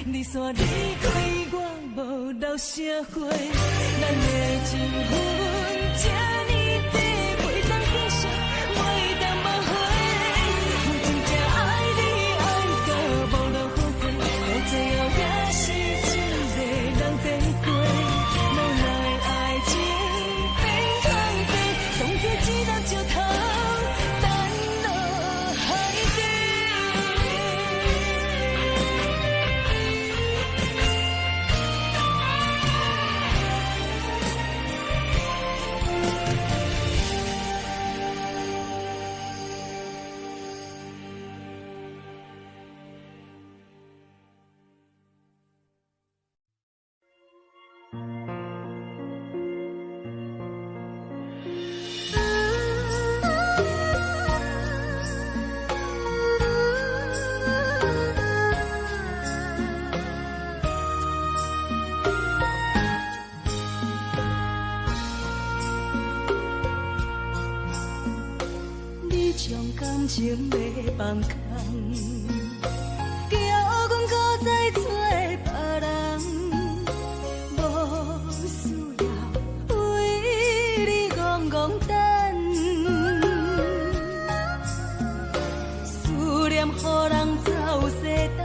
你煞离开我，无留啥花，咱的情分这呢短，袂当继续，袂当挽回。我真正爱你爱到无路好过，到最后也是一个人白过。无奈爱情变空白，当作一粒石头弹落海底。感情要放空，叫阮搁再找别人，无需要为你戆戆等，思念予人走西东，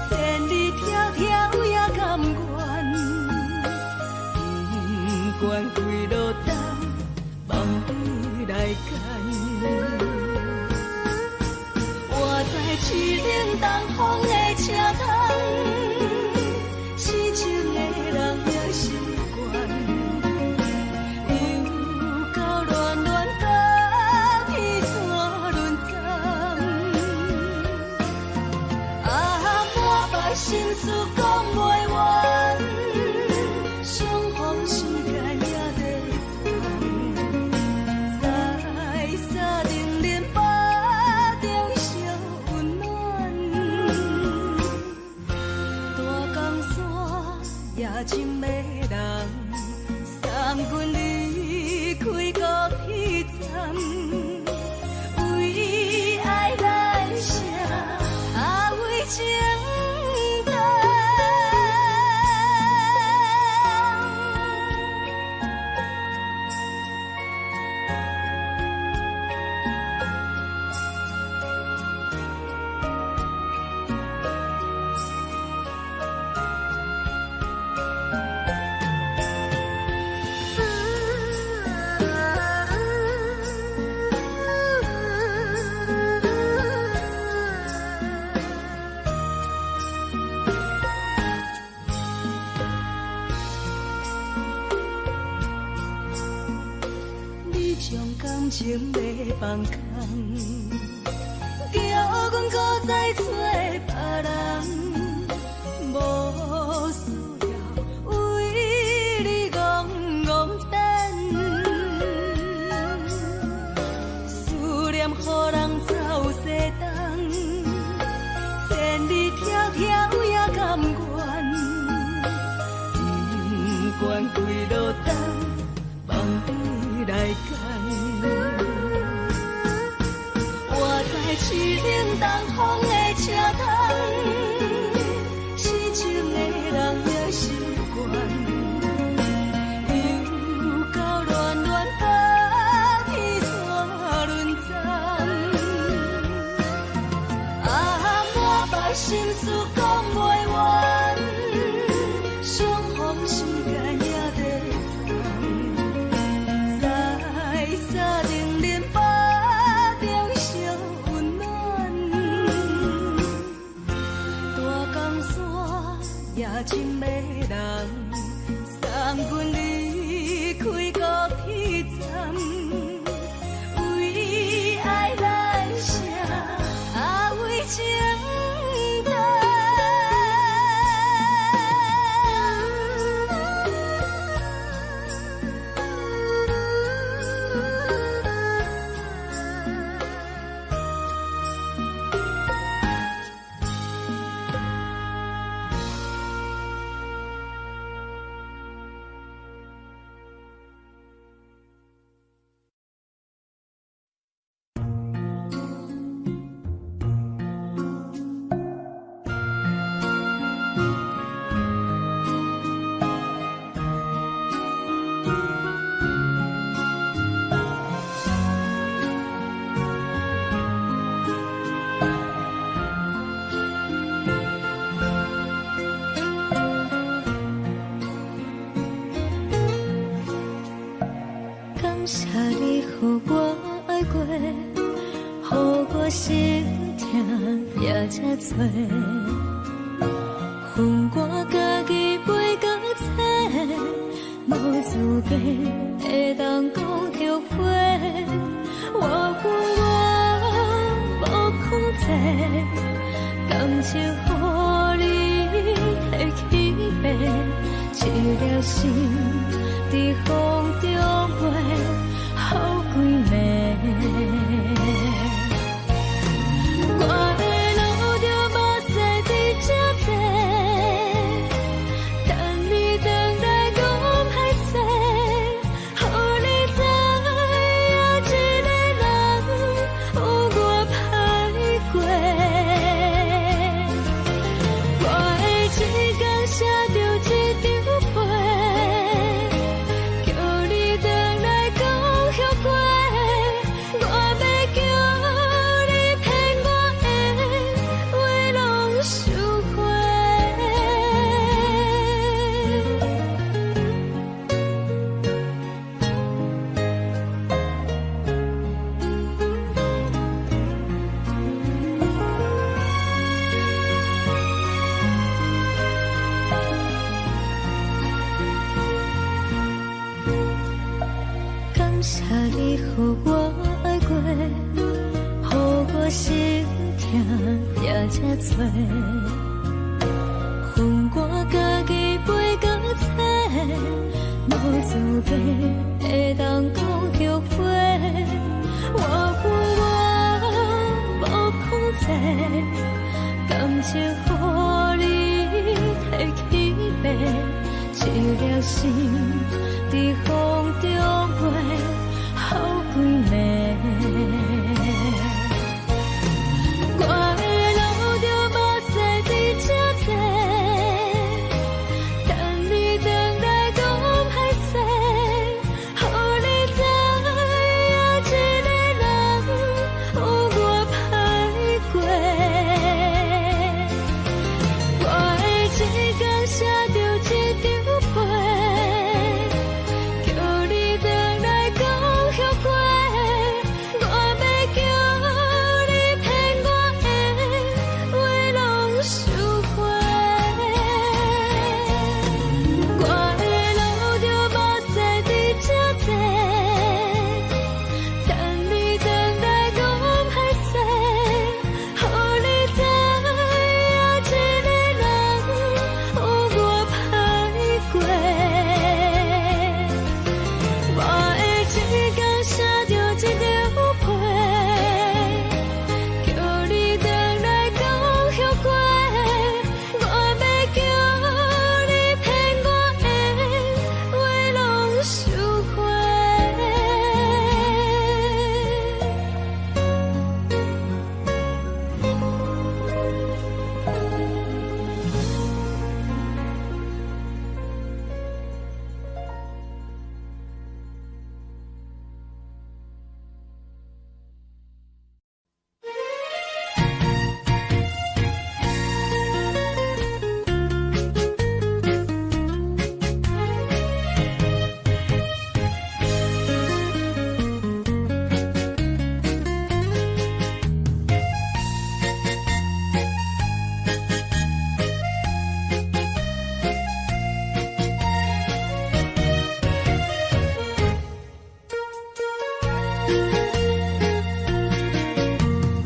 千里迢迢也甘愿，不管几路灯，望你来干。我在七零东风的车头，痴情的人也习惯，又到乱乱甲天山轮站，满腹心事讲袂完，相逢时间也在长。在沙丁林巴中烧温暖，大江山也真迷人，送阮离开高铁站，为爱来写为情长。感情要放空，叫阮搁再找别人，无需要为你戆戆等，思念予人走西东，千里迢迢也甘愿，不管几路灯，望你来干。我在七零东风的车头，痴情的人也习惯，又到乱乱甲天山轮站，满腹心事讲袂完，相逢时间也在长。在沙丁林巴中烧温暖，大江山也真迷人，送阮离开高铁站，为爱来写为情长。做，分我家己袂到切，无资格会当讲后悔。我分我无控制，感情予你会起飞，一粒心在风中飞，好几暝。我的路就无西伫这多，等你等来讲歹势，予你知影一个人有我歹过。我的一天写着一张被，叫你等来讲后悔。我要叫你骗我的话拢收回。感谢你予我爱过，予我心痛也这多，分我家己袂到切，无资格会当讲后悔。我分我无控制，感情予你会起飞，一粒心在风中飞，好几暝。我的路就无西伫这多，等你等来讲歹势，予你知影一个人有我歹过。我的一天写着一张被，叫你等来讲后悔。我要叫你骗我的话拢收回。我的路就无西伫这多，等你等来讲歹势，予你知影一个人有我歹过。我的一天写着一张被，叫你等来讲后悔。我要叫你骗我的话拢收回。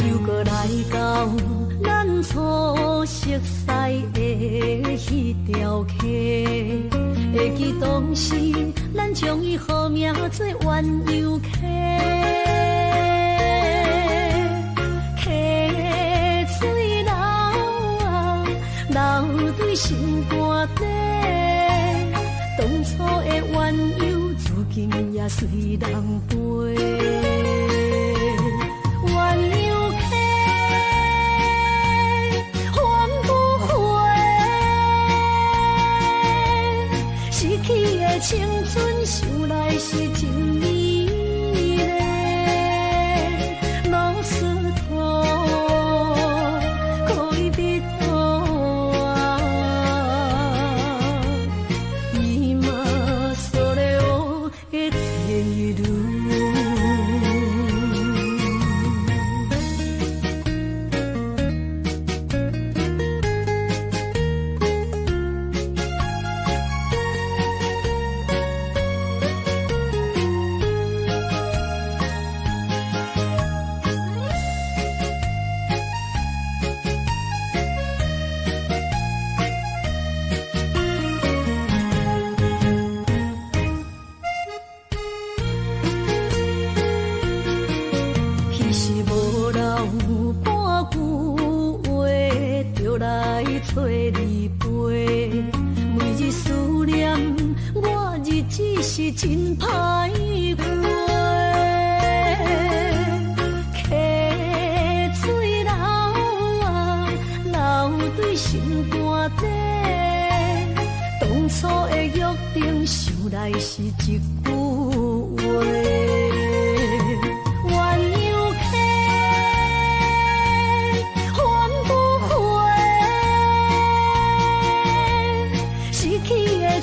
又搁来到咱初熟悉的迄条溪，会记当时咱将伊号名做鸳鸯溪。溪水流啊，流对心肝底，当初的鸳鸯，如今也随人飞。鸳鸯溪，风不回，逝去的青春想来是真美丽。老师徒，恋人途啊，今それを得ている。来找你陪，每日思念，我日子是真歹过。溪水流啊，流对心肝底，当初的约定，想来是一句话。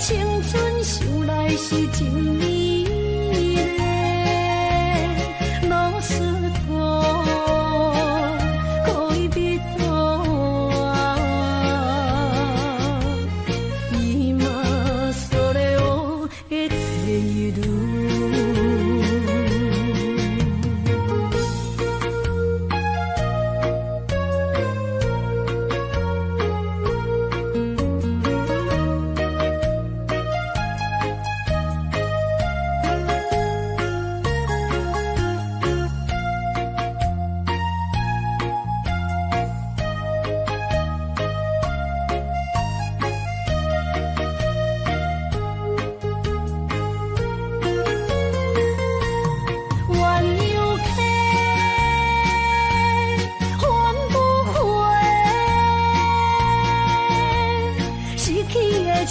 青春想来是真美丽，老师徒可以比多啊，伊嘛所了的地路。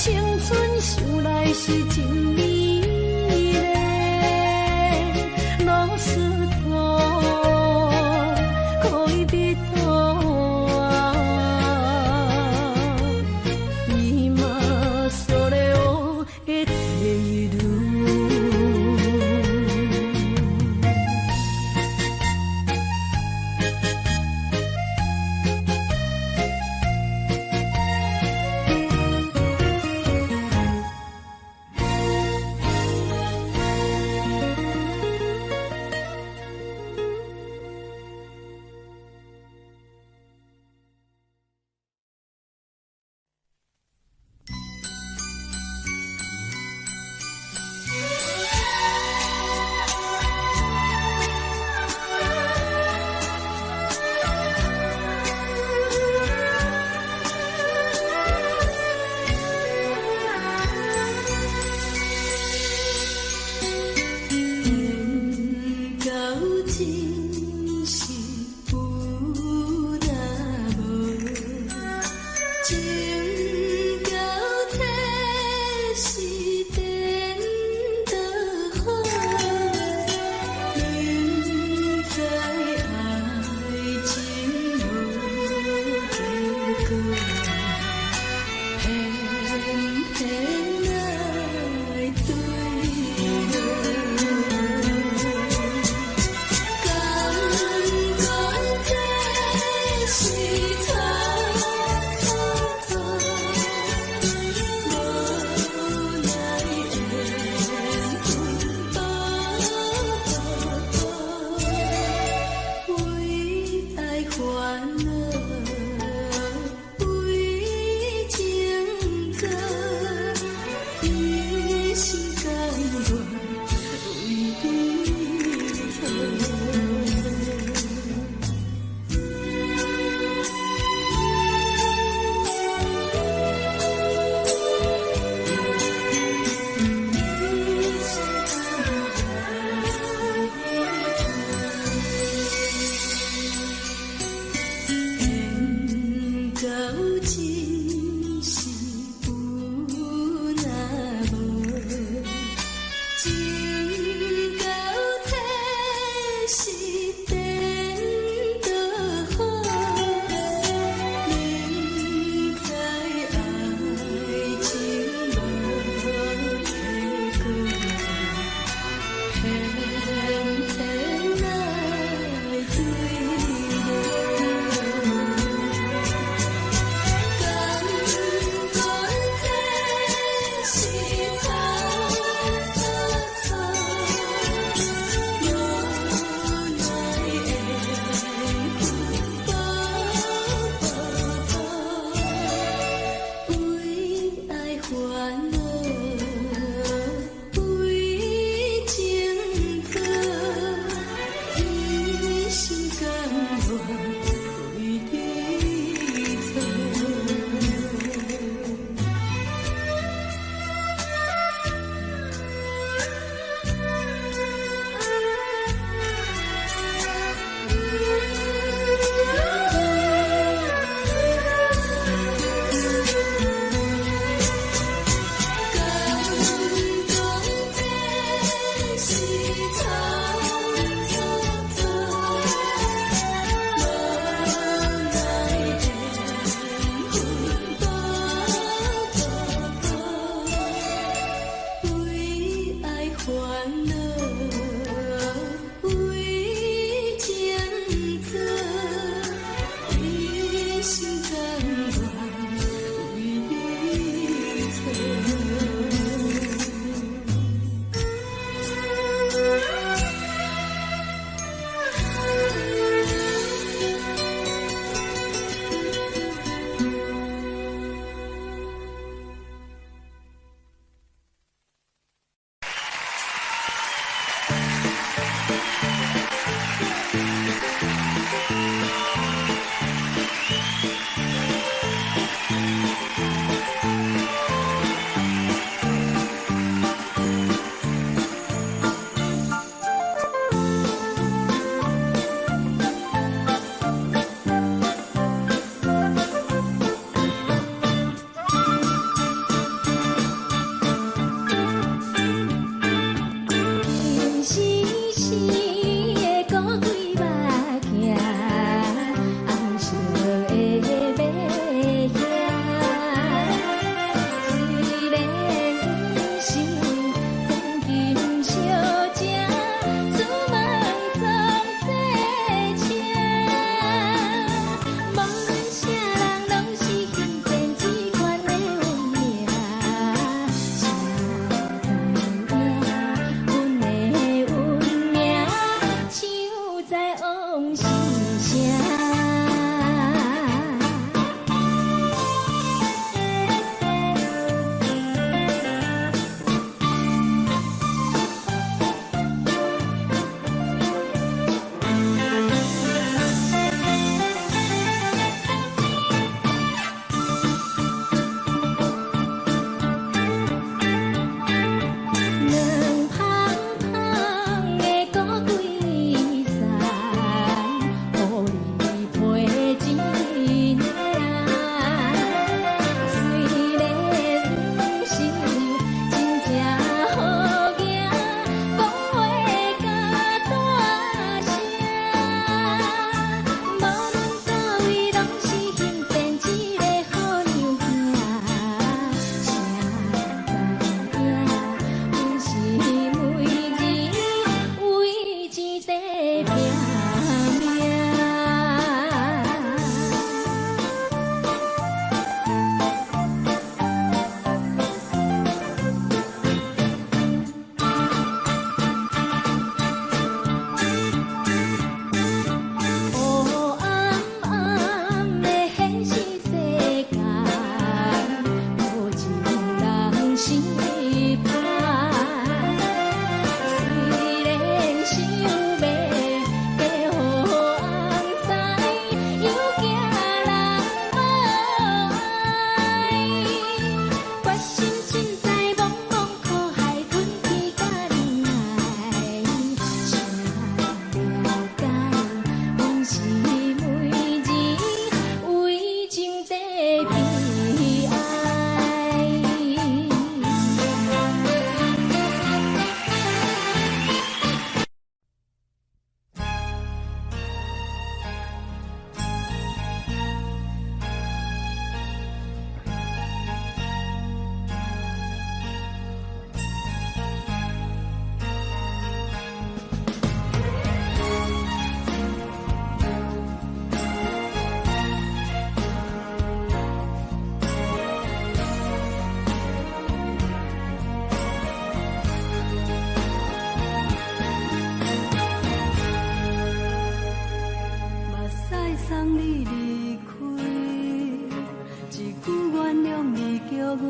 青春想来是真美丽，老师徒可以比多啊，伊嘛所了的地路。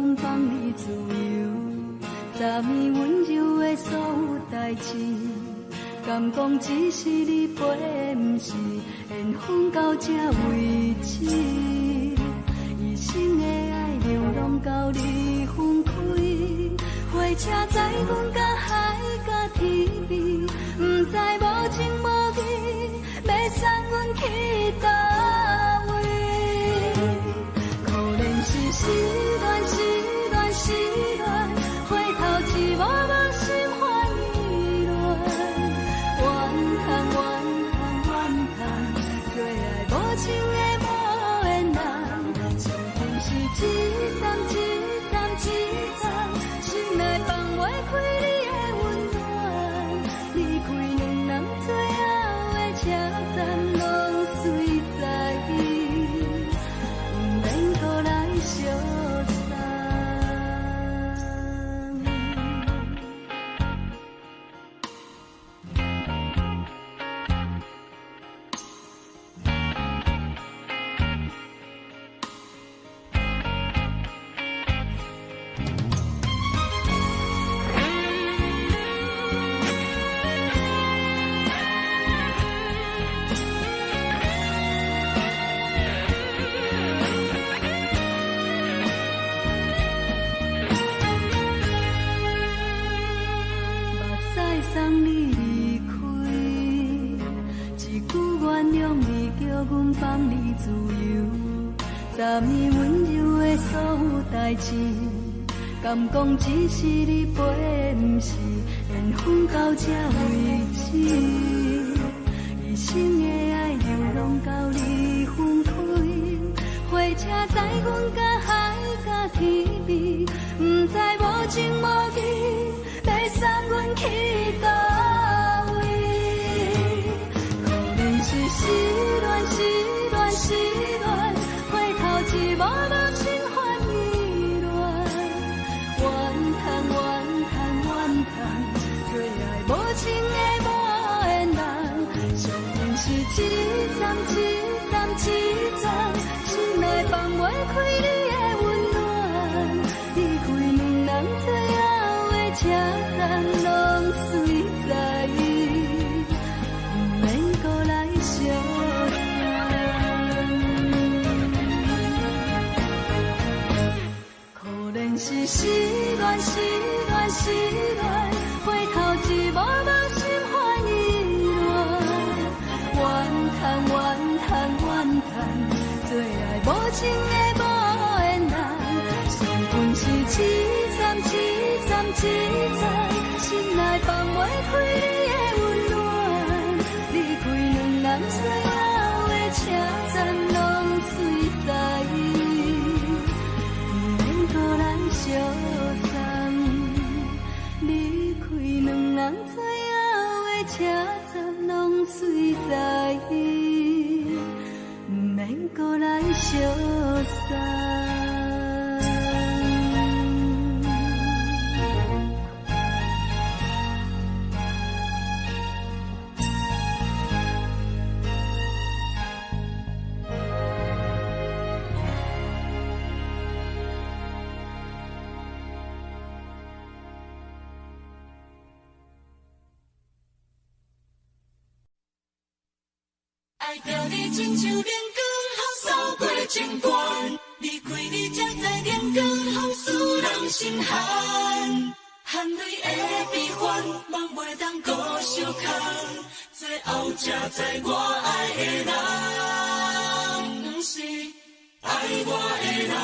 阮放你自由，昨暝温柔的所有代志，敢讲只是你陪，不是缘分到这为止。一生的爱流浪到你分开，火车载阮甲海甲天边，不知无情无义，要送阮去倒位？可怜是失恋，失恋，失恋，回头只无望心烦意乱，怨叹，怨叹，怨叹，最爱无情的无缘人，上天是一站一站一站，心内放袂开你的温暖，离开两人最后的车站，拢随在意，不免搁来相送。送你离开，一句原谅你，叫阮放你自由。昨暝温柔的所有代志，敢讲只是你陪，不是缘分到这为止。一生的爱流浪到你分开，火车载阮甲海甲天边，不知无情无义，要送阮去倒位？可怜是失恋，失恋，失恋，回头只无望心烦意乱，怨叹，怨叹，怨叹，最爱无情的无缘人，上天是一站一站一站，心内放袂开你的温暖，离开两人最后的车站，拢随在意，不免搁来相送。可怜是失恋，失恋，失恋，回头只无望心烦意乱，怨叹，怨叹，怨叹，最爱无情的无缘人，上天是一站一站一站，心内放袂开你的温暖，离开两人最后的车站，拢随在意，不免搁来相送。离开两人最后的车站，拢随在意，不免搁来相送。爱着你亲像连光，风扫过情关，离开你才知连光风使人心寒。含泪的悲欢，望袂当搁相牵，最后才知我爱的人，不是爱我的人。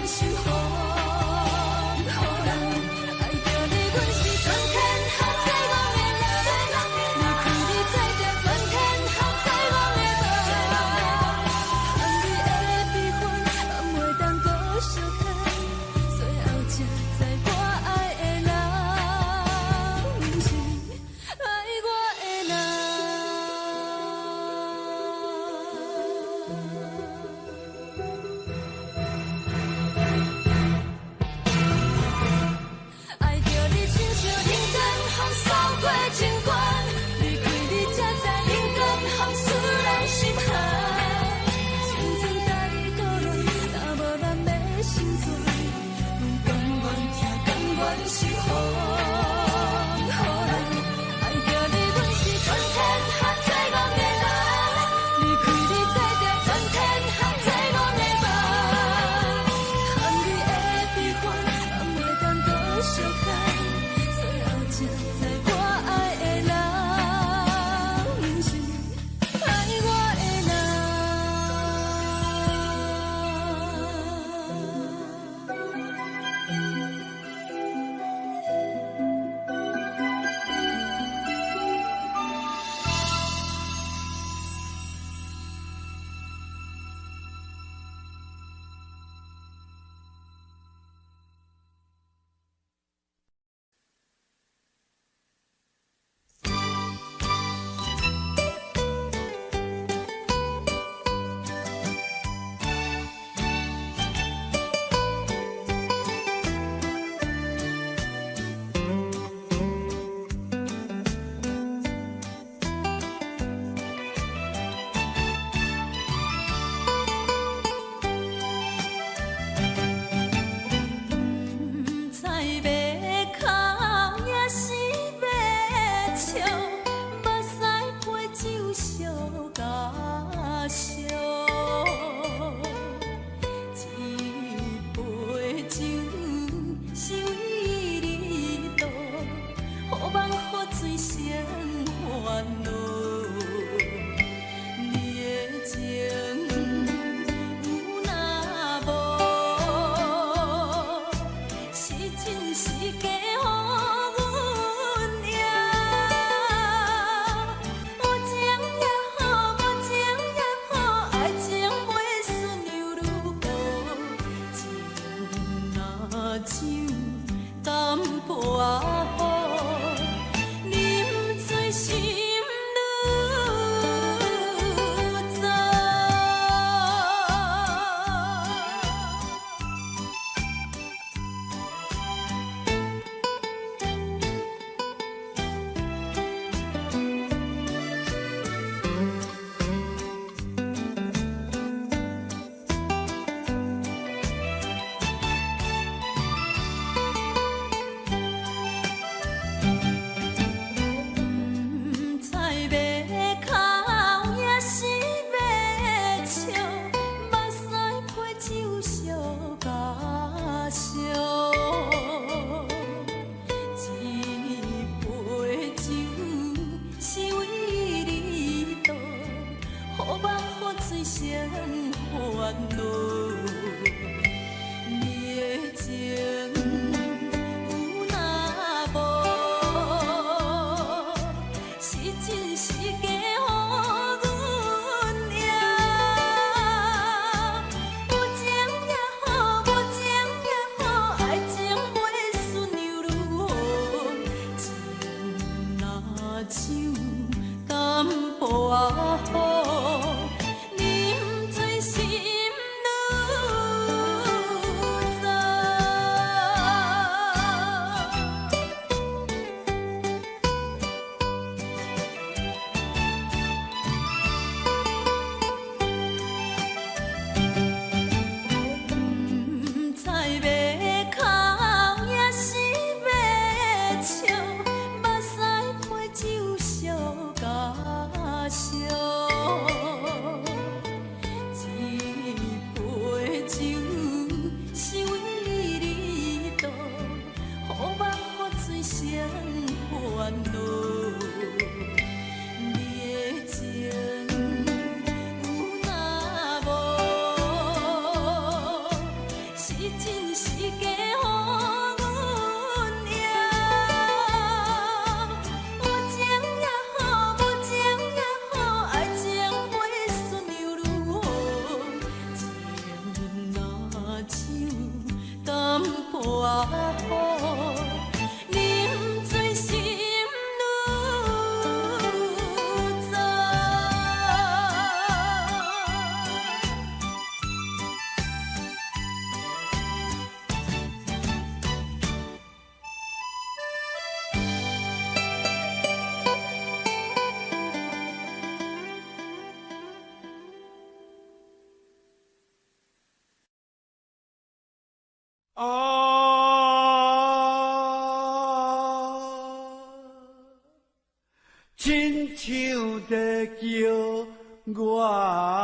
守护，予人爱着你，阮是全天下最憨的人。离开你做着全天下最憨的梦，含你的悲欢，袂当搁相看，最后才知我爱的人，不是爱我的人。亲像在叫我的。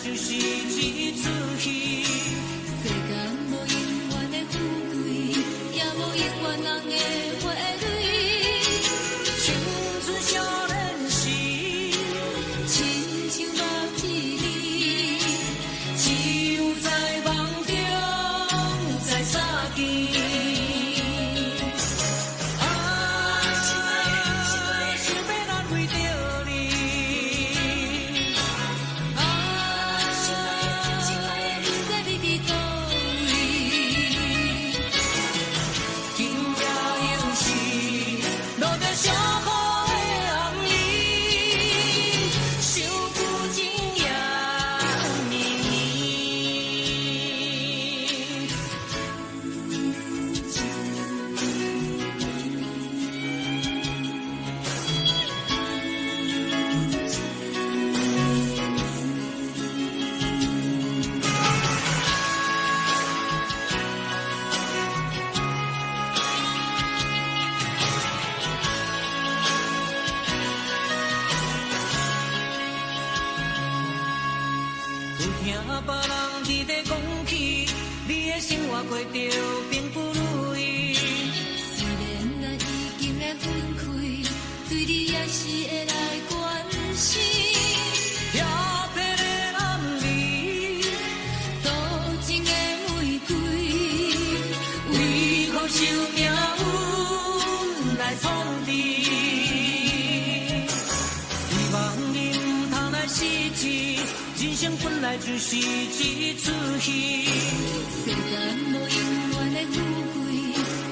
就是一听别人伫地讲起，你的生活过着并不如意。虽然咱已经来分开，对你也是会来关心。漂泊的男儿，多情的玫瑰，为何受命运来创治？希望你唔通来失志，人生本来就是一出戏。世间无永远的富贵，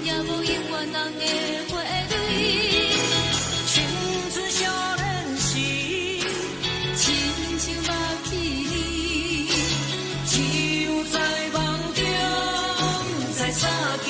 也无永远人的花蕊。青春少年时，亲像目睭里，只有在梦中才相见。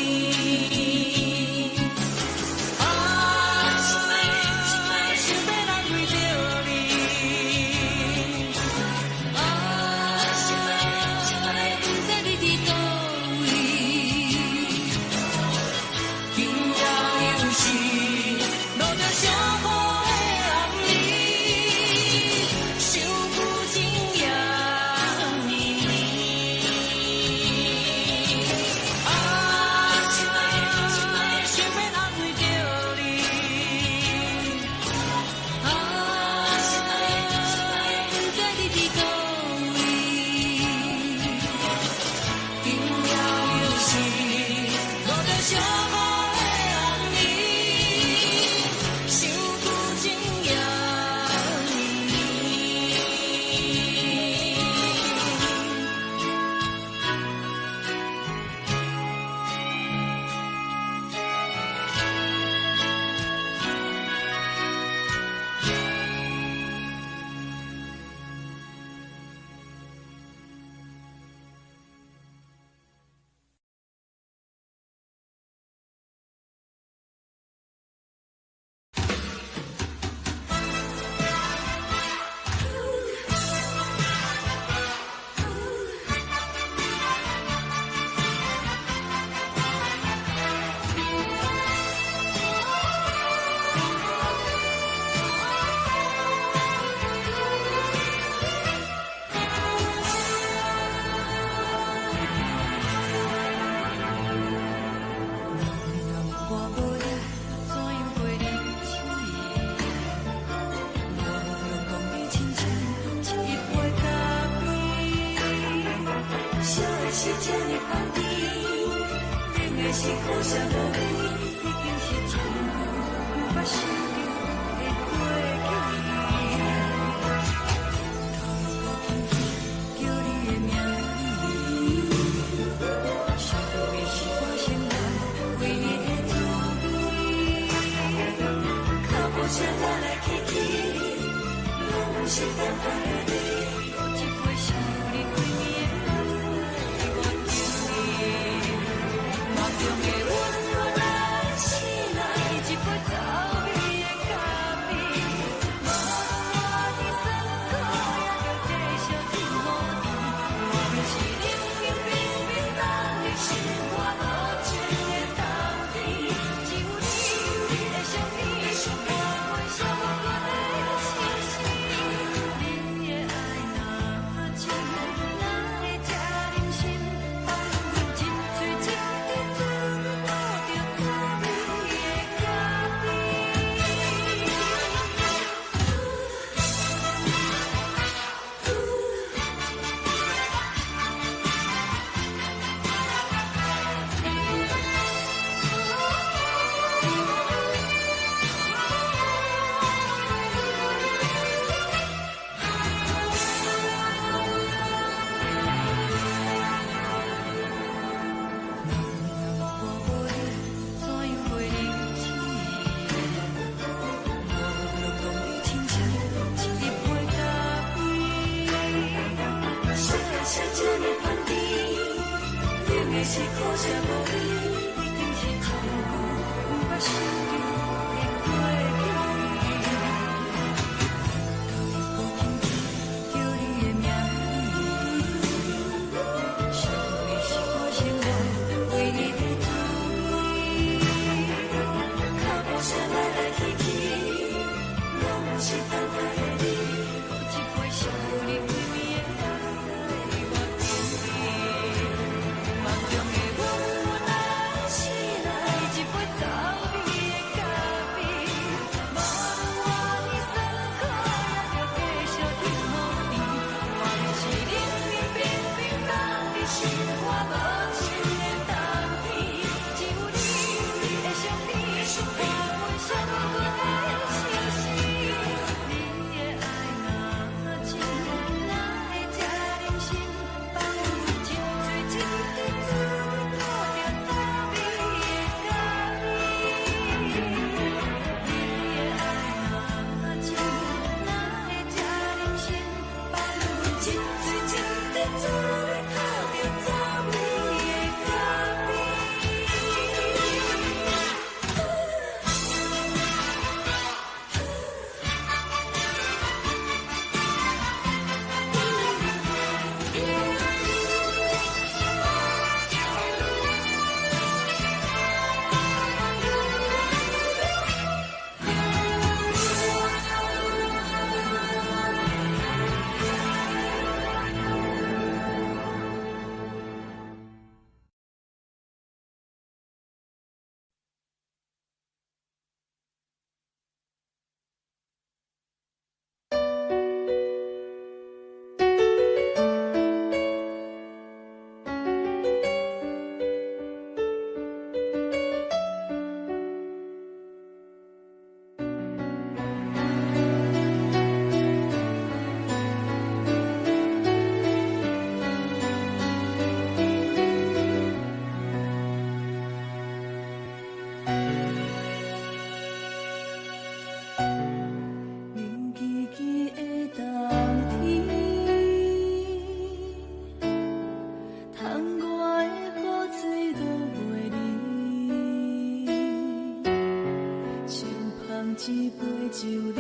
忍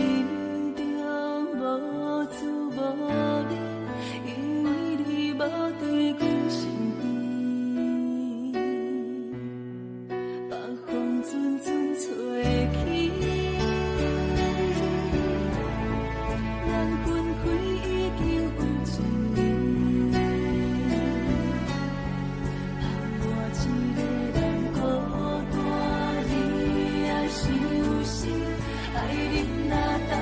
着无滋无味，因为你无在阮身边，北风阵阵吹起，咱分开已经有一年，盼我一个人孤单，你也伤心，爱你若到。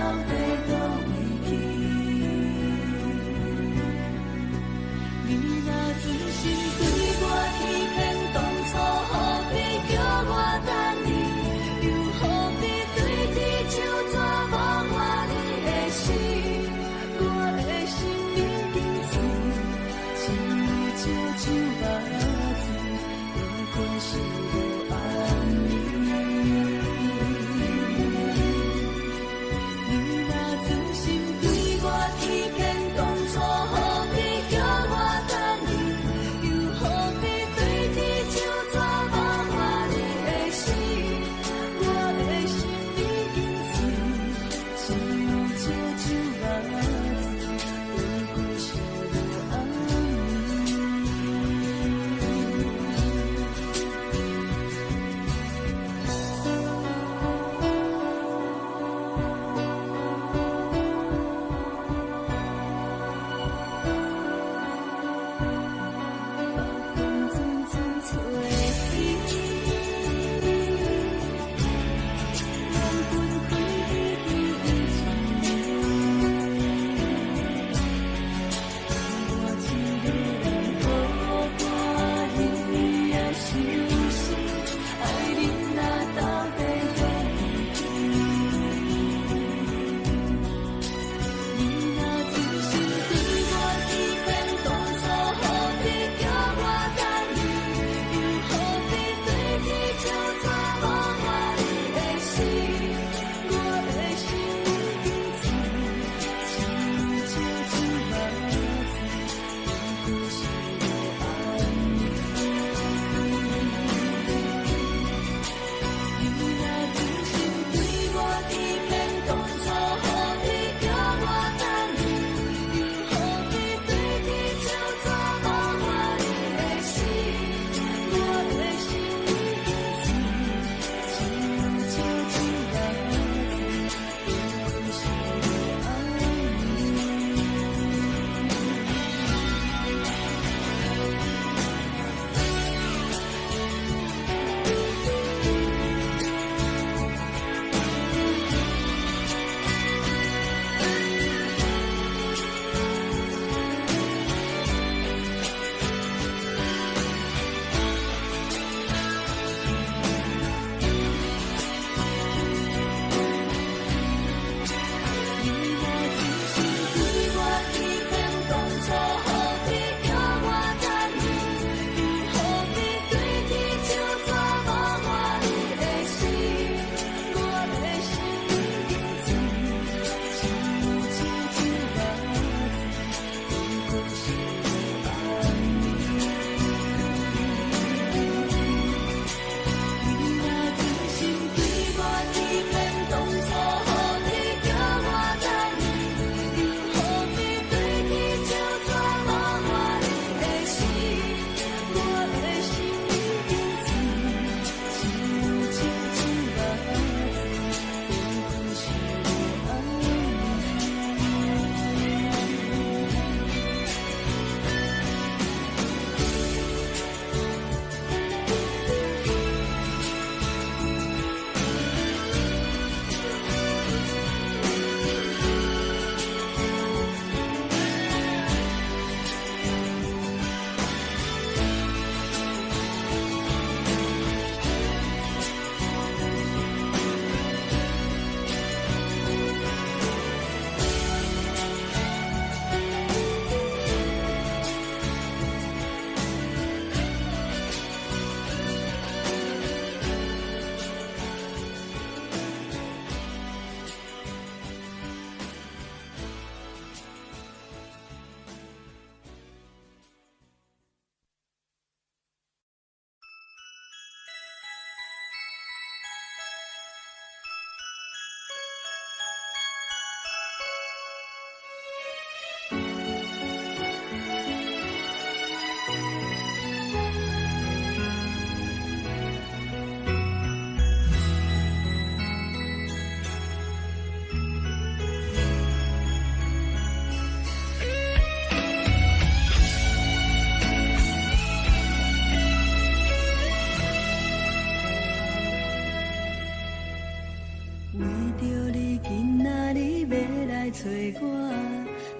来找我，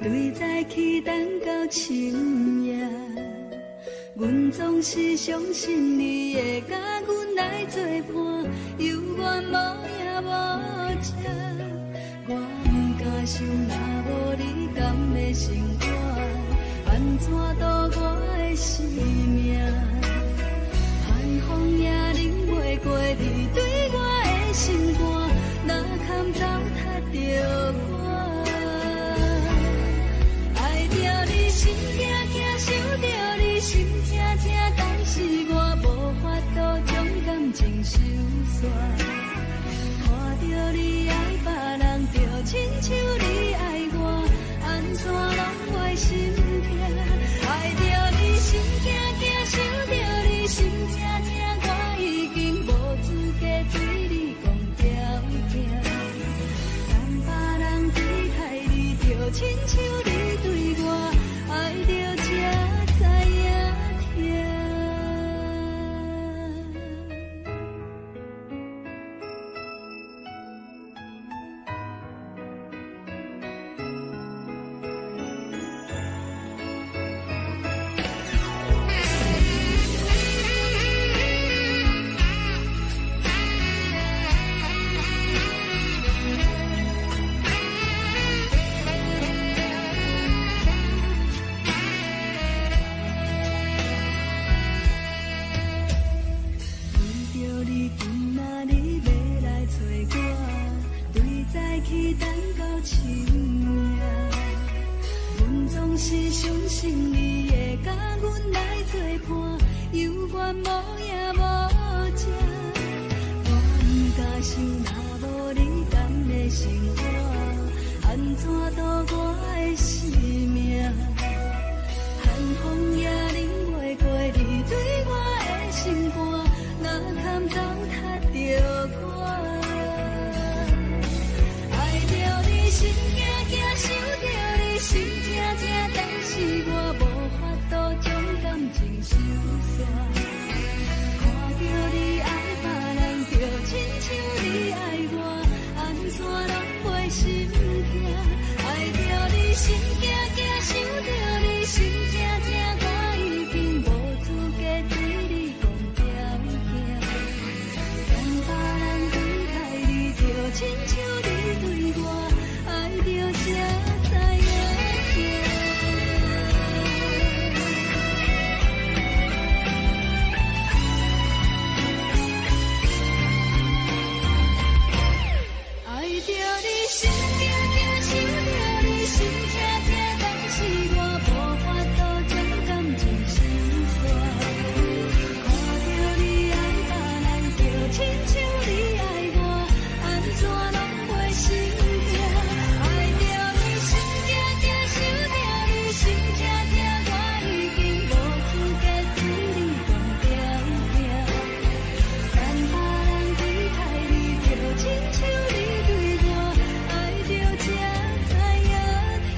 对早起等到深夜。阮总是相信你会甲阮来作伴，犹原无影无迹。我不敢想，若无你甘的生活，安怎度我的生命？寒风也忍袂过你对我的心肝，哪堪糟蹋着我？爱着你心惊惊，想着你心痛痛，但是我无法度将感情收煞。看着你爱别人，就亲像你爱我，安怎拢会心痛？爱着你心惊惊，想着你心痛痛，我已经无资格对你讲条件。但别人对待你，就亲像你对我，爱着才知影痛。是相信你会甲阮来作伴，犹原无影无迹。我不敢想，若无你甘的生活，安怎度我的生命？寒风也忍袂过你对我的心肝，哪堪糟蹋着我？爱着你心惊惊，想着你心痛痛，但是我无法度将感情收煞。看着你爱别人，就亲像你爱我，安怎拢袂心痛？爱着你心惊惊，想着你心痛痛，我已经无资格对你讲条件。但别人对待你，就亲像你对我，爱着才知影痛。爱着你心惊惊，想着你心痛痛，但是我无法度将感情收煞。看着你爱别人，就亲像你爱我，安怎拢袂心痛？爱着你心惊惊，想着你心痛痛，我已经无资格对你讲条件。但别人对待你，就亲像你对我，爱着才知影痛。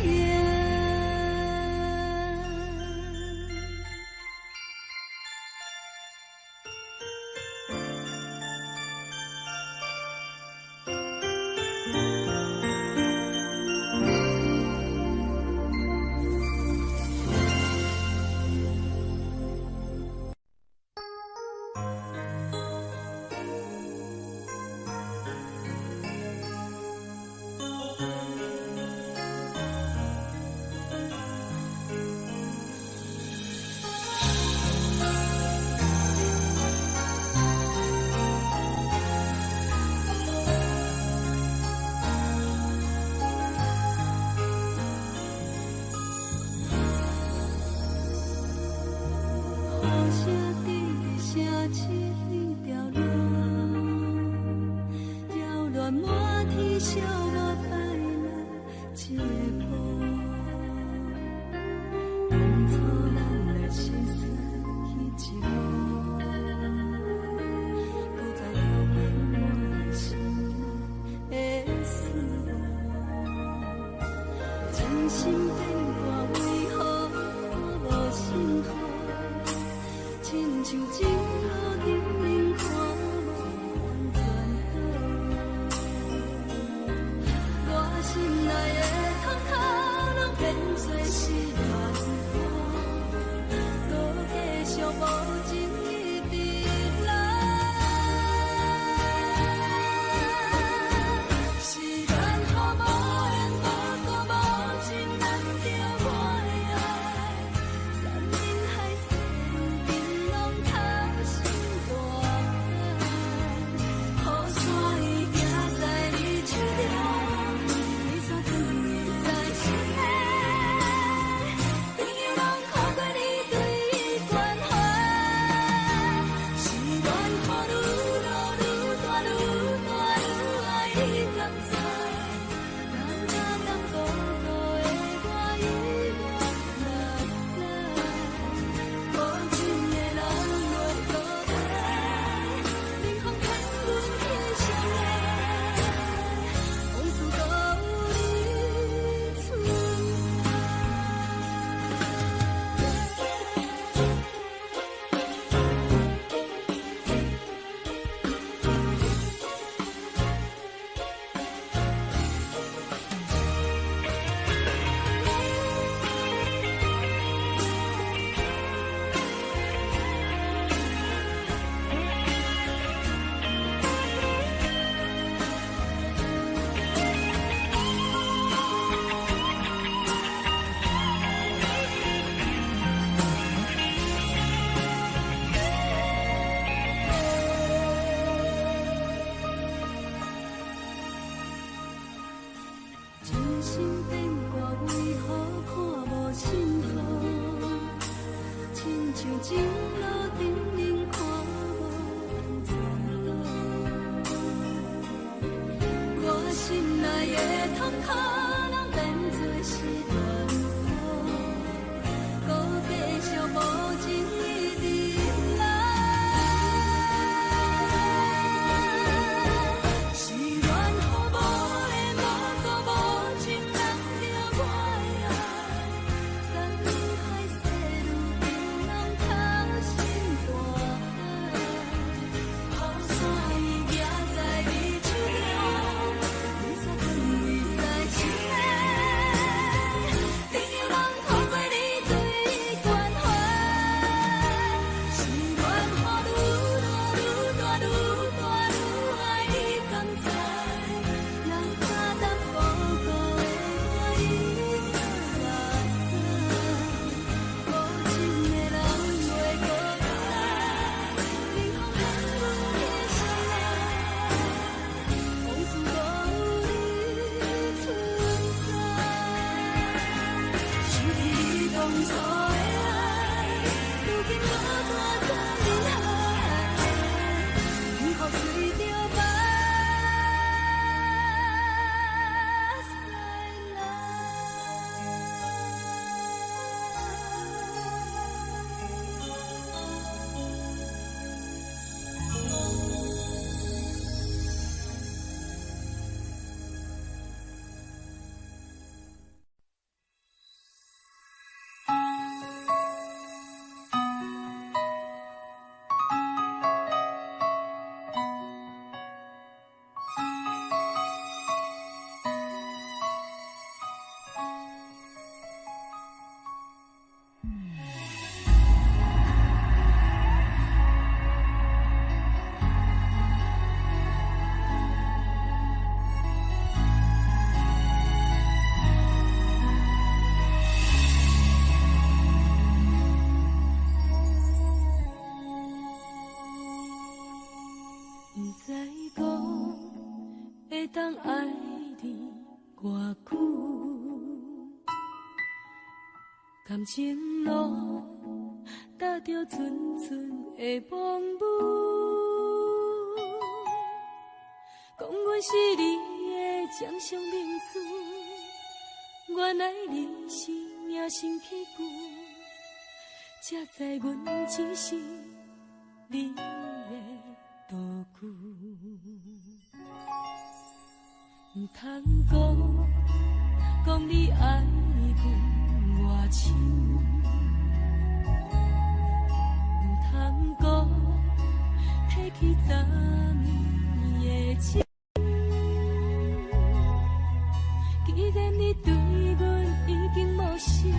雨声滴声一条乱，扰乱满天小我摆了一步。当初咱的心思去一幕，搁再挑明我心内的思念。真心变卦为何我无心好？亲像情路引领看无完全好，我心内的人生变卦为何看无幸福？亲像情路沉溺看无安全路，我心内的痛可能变作是乱雨，搁继续无情意沉沦。是缘予无的无故无情人着我的爱，山盟海誓愈冰冷透心大海，雨伞已行在你手中，雨伞放位在心内，朋友人看过你对关怀，是缘予愈大愈大愈爱你同在，人假淡薄孤的我已落山，无情的人袂搁在，冷风寒阮的心内，往事无你存在，想起你当初的爱，如今我大在人海，如何随着目屎不知讲会当爱你偌久，感情路踏着纯纯的梦雾，讲阮是你的掌上明珠，原来你是命生起句，才知阮只是你的道具，唔通讲你爱阮偌深，唔通讲提起昨暝的情。既然你对阮已经无心，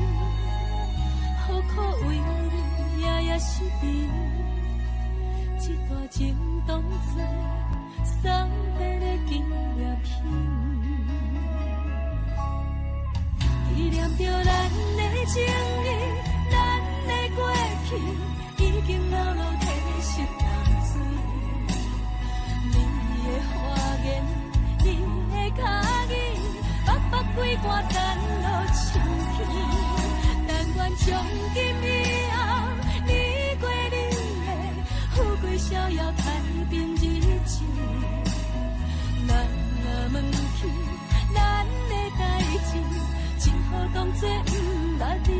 何苦为你夜夜失眠？这段情当作送别的纪念品，纪念着咱的情谊，咱的过去已经老老褪色淡水。你的花言，你的脚语，白白几段等落秋天，但愿从今以后，你过你的富贵逍遥太平日子。咱若问起咱的代志，真好当作不捌你。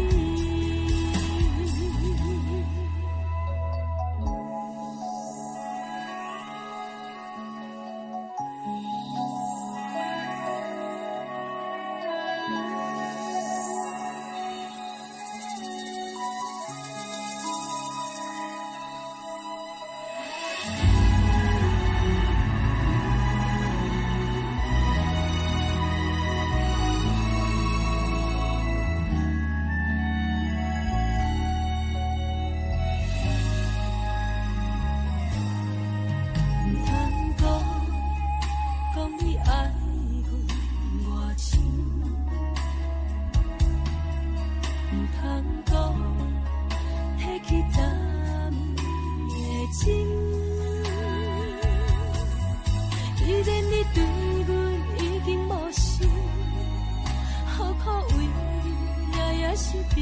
一边，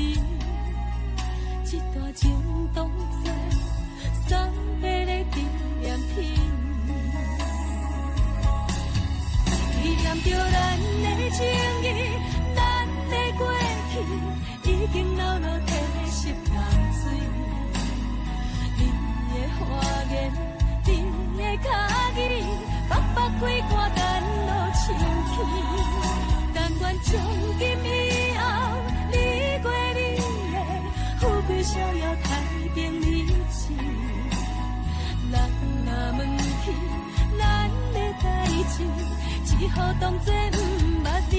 一段情当作送别的纪念品。纪念着咱的情谊，咱的过去，已经老老褪色淡水。你的花言，你的脚语，白白几挂咱路深去。但愿从今以后，你过你的，富贵逍遥，太平日子。咱若问起咱的代志，只好当作不捌你。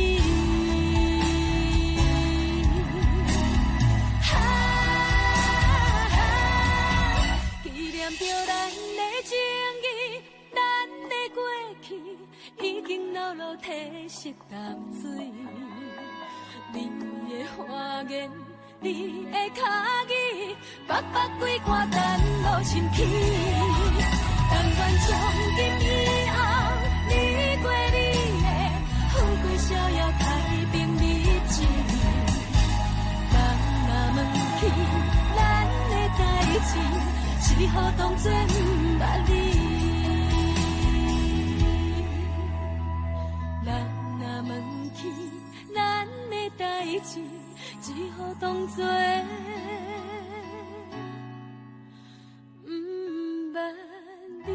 纪念着咱的情谊，咱的过去，已经老老褪色淡水。你的花言，你的脚语，白白几挂咱路深去。但愿从今以后，你过你的，富贵逍遥，太平日子。咱若问起咱的代志，只好当作不捌你。咱若问起咱的代志，只好当作不捌你。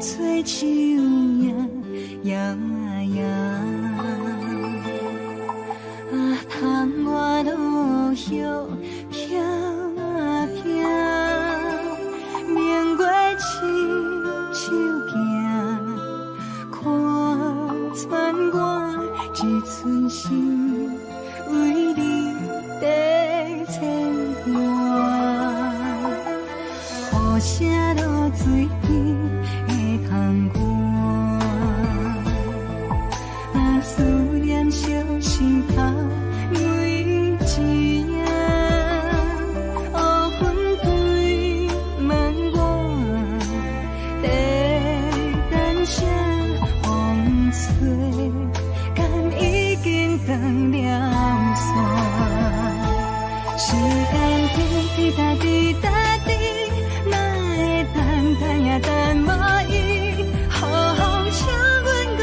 吹树叶摇啊摇，窗外落叶飘啊飘，明月深手行，看穿我一寸心，为你在牵挂，雨声落水边。思念小心头每一夜，乌云对问我，在等啥风吹，敢已经断了线。时间滴答滴答滴，哪会等呀等无伊，好好请阮讲。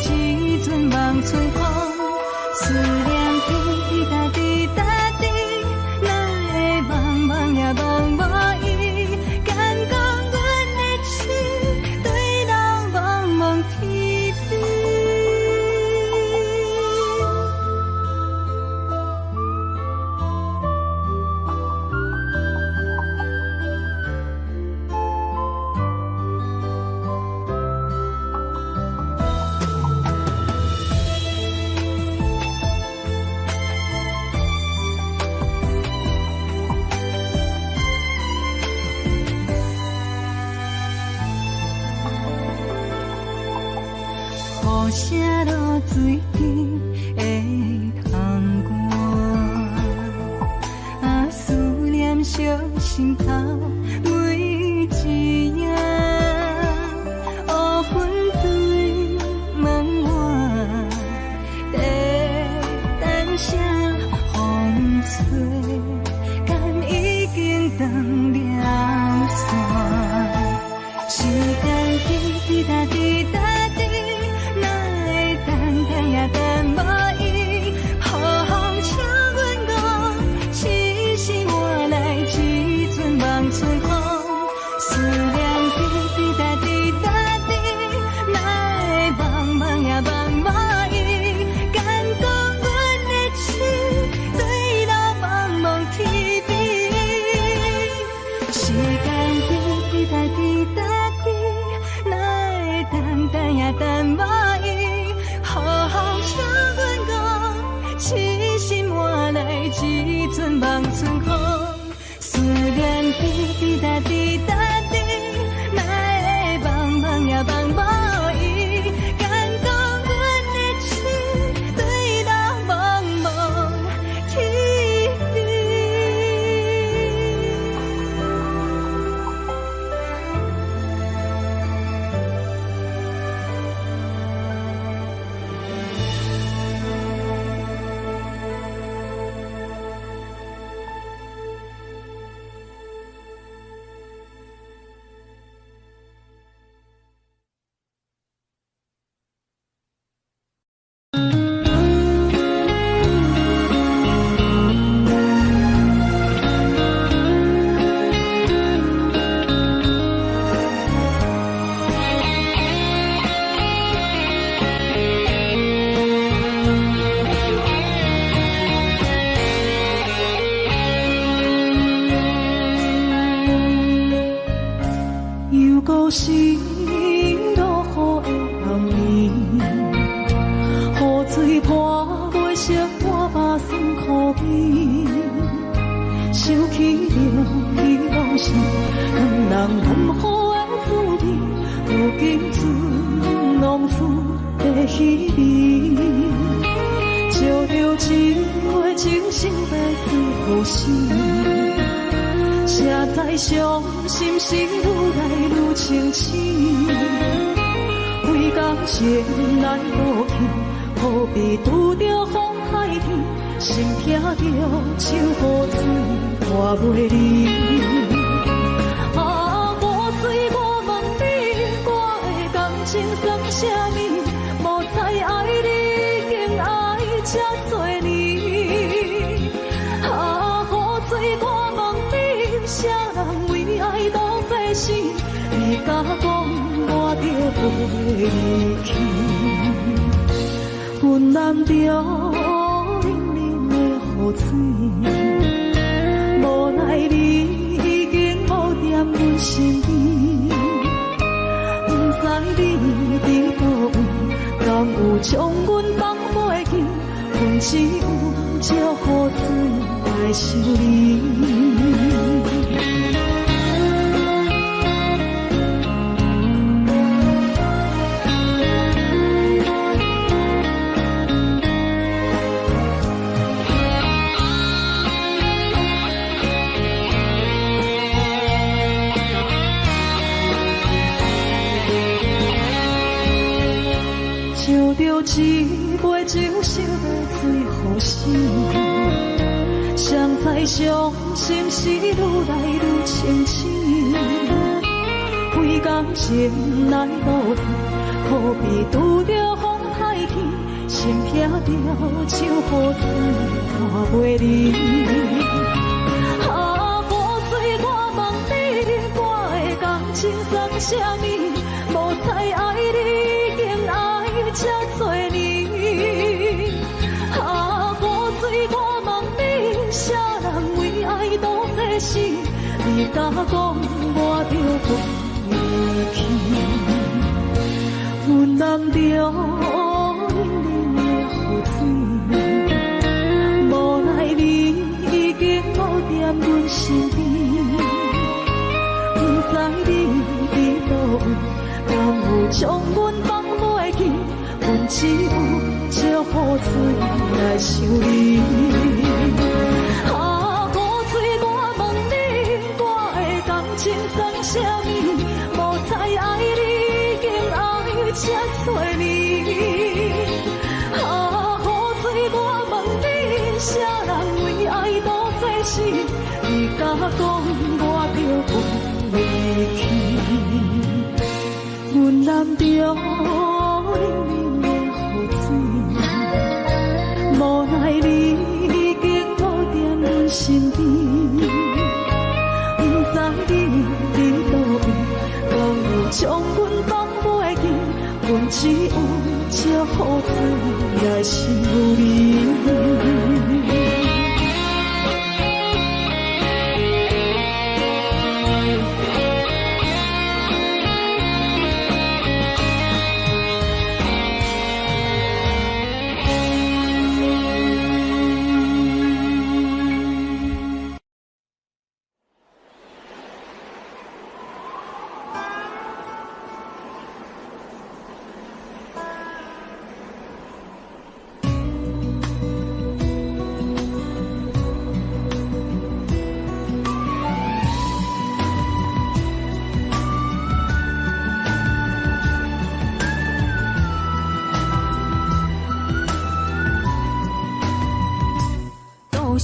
一阵望春风，思念滴答滴答滴，哪会茫茫也望无伊，敢讲阮的心对人茫茫天边。雨声落水边的窗外，思念烧心头每一夜，乌云对问我，在等啥风吹，敢已经断了线。时间滴答滴答。等无伊，好好请阮讲，痴心换来一阵望春哒滴哒滴，哪会茫茫也茫无伊，感动阮的心对人茫茫起飞。又搁是落雨的暗暝，雨水泼袂湿我目酸苦悲，想起了彼拢是两人难好的滋味，如今只拢输的稀微，照着一月情深白最好心。谁知伤心事愈来愈清醒，为感情来落去，何必拄着风海天，心痛着手雨水拖袂离。啊，雨水我问你，我的感情算啥物？无知爱你，竟爱这多年。啊，雨水我问你，啥人为爱都费心？你敢讲我着袂离去？阮难着冷冷的雨水，无奈你已经无踮阮身边，不知你伫倒位，敢有将阮放袂记？阮只有借雨水来想你。照着一杯酒烧的最好心，谁知伤心事愈来愈清醒，为感情来落去，何必拄着风海天，心痛着手雨水拖袂离。啊，雨水我问你，我的感情算啥物？无知爱你，竟爱这多年。啊，雨水我问你，啥人为爱都费心？你敢讲我着袂离去？阮难着冷冷的雨水，无奈你已经无踮阮身边，不知你伫倒位，敢有将阮放袂记？阮只有借雨水来想你。啊，雨水我问你，我的感情算啥物？无知爱你，竟爱这多年。啊，雨水我问你，啥人为爱都费心？你敢讲我着袂离去？阮难着冷冷的雨水，无奈你已经无踮阮身边，不知你伫倒位，敢有将阮放袂记？阮只有借雨水来想你。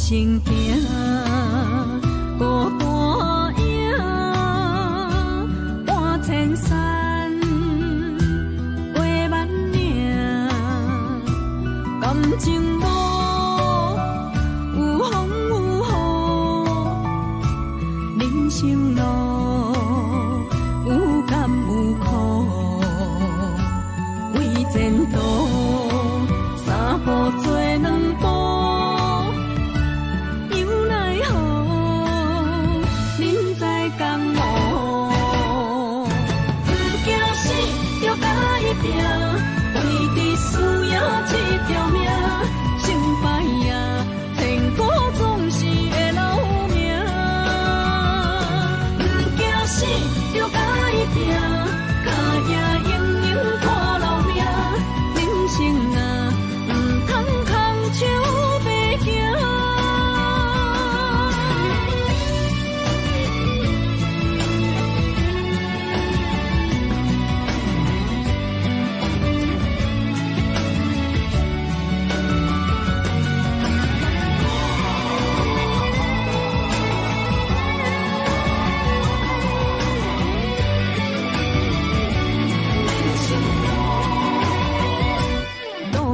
行行，孤单影，半千山，过万岭，感情无有风有雨，人生路有甘有苦，为前途三步做两步。为伫输赢这条命，成败赢，天高总是会留名。不惊死，就甲伊拼，脚也硬硬拖老命。人生啊，唔通空手白行。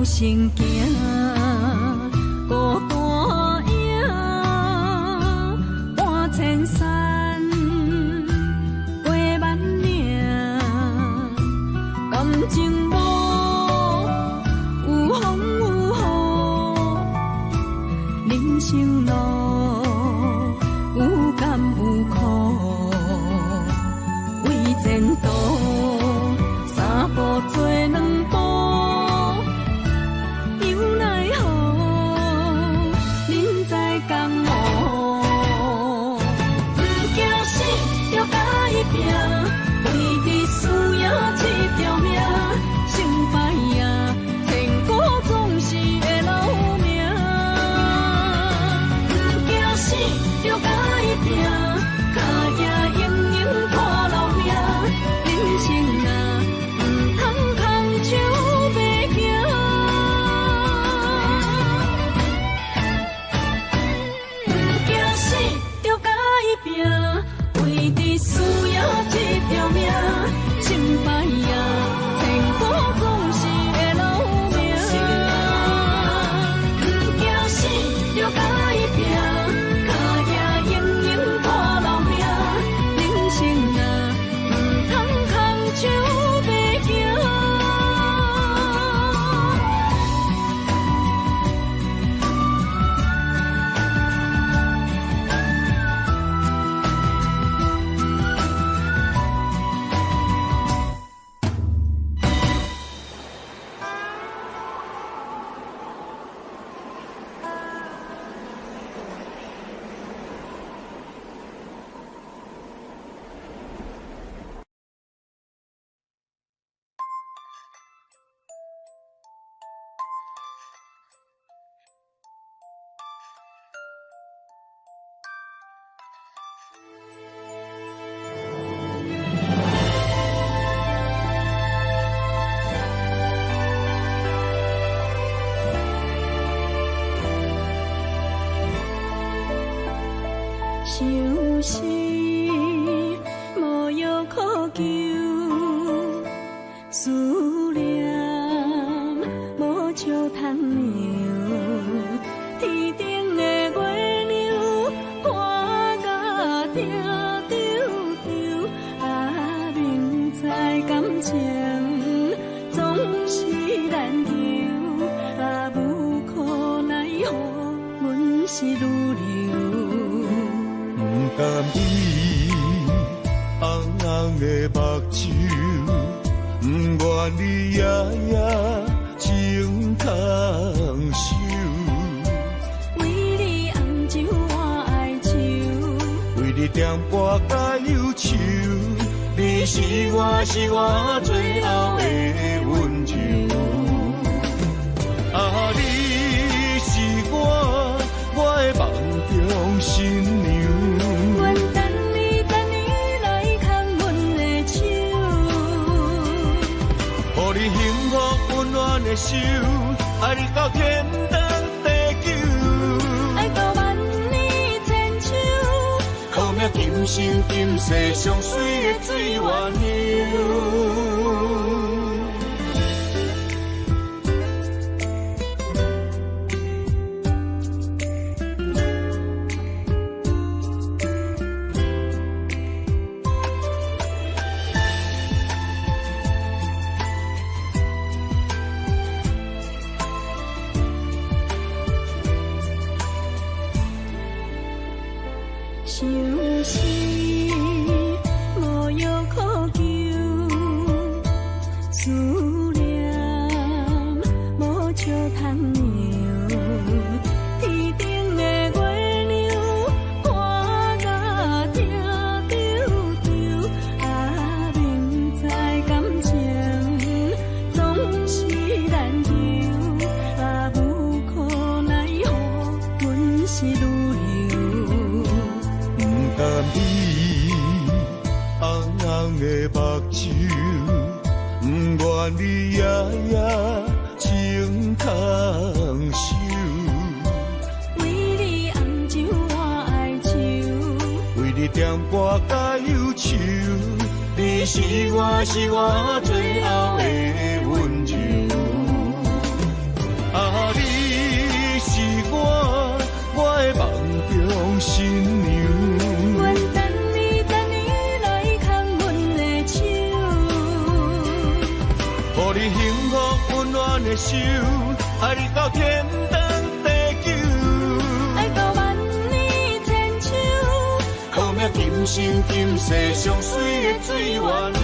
行行，孤单影，半千山，过万岭，感情无有风有雨，人生路有甘有苦，为前途三步做两步。为伫输赢这条命，成败赢，天高总是会留名。不惊死，就甲伊拼，脚也硬硬拖老命。人生啊，唔通空手白行。不惊死，就甲伊拼。为伫输赢这条命，成败赢，天高总是会留名。不惊死，就甲伊拼，脚也硬硬拖老命。人生啊，唔通空手白行。想是无药可救，思念无笑通留。天顶的月亮看甲定丢丢，啊，明知感情总是难求，啊，无可奈何，阮是愈留。不甘伊红红的目睭，不愿你夜夜情空守。为你红酒换哀愁，为你点歌甲忧愁，你是我最后的温柔。啊，你是我的梦中新娘。愿等你来牵阮的手，予你幸福温暖的手，爱你到天长地久。爱到万今生今世上水的水源流。想是无药可救，思念无笑通留。天顶的月亮看甲听丢丢，啊，明知感情总是难求，啊，无可奈何，阮是女。的目睭，不愿你夜夜情空守。为你红酒换哀愁，为你点歌甲忧愁，你是我最后的温柔。啊，你是我的梦中新娘。你幸福温暖的手，爱你到天长地久，爱到万年千秋。好命今生今世上水的水源流。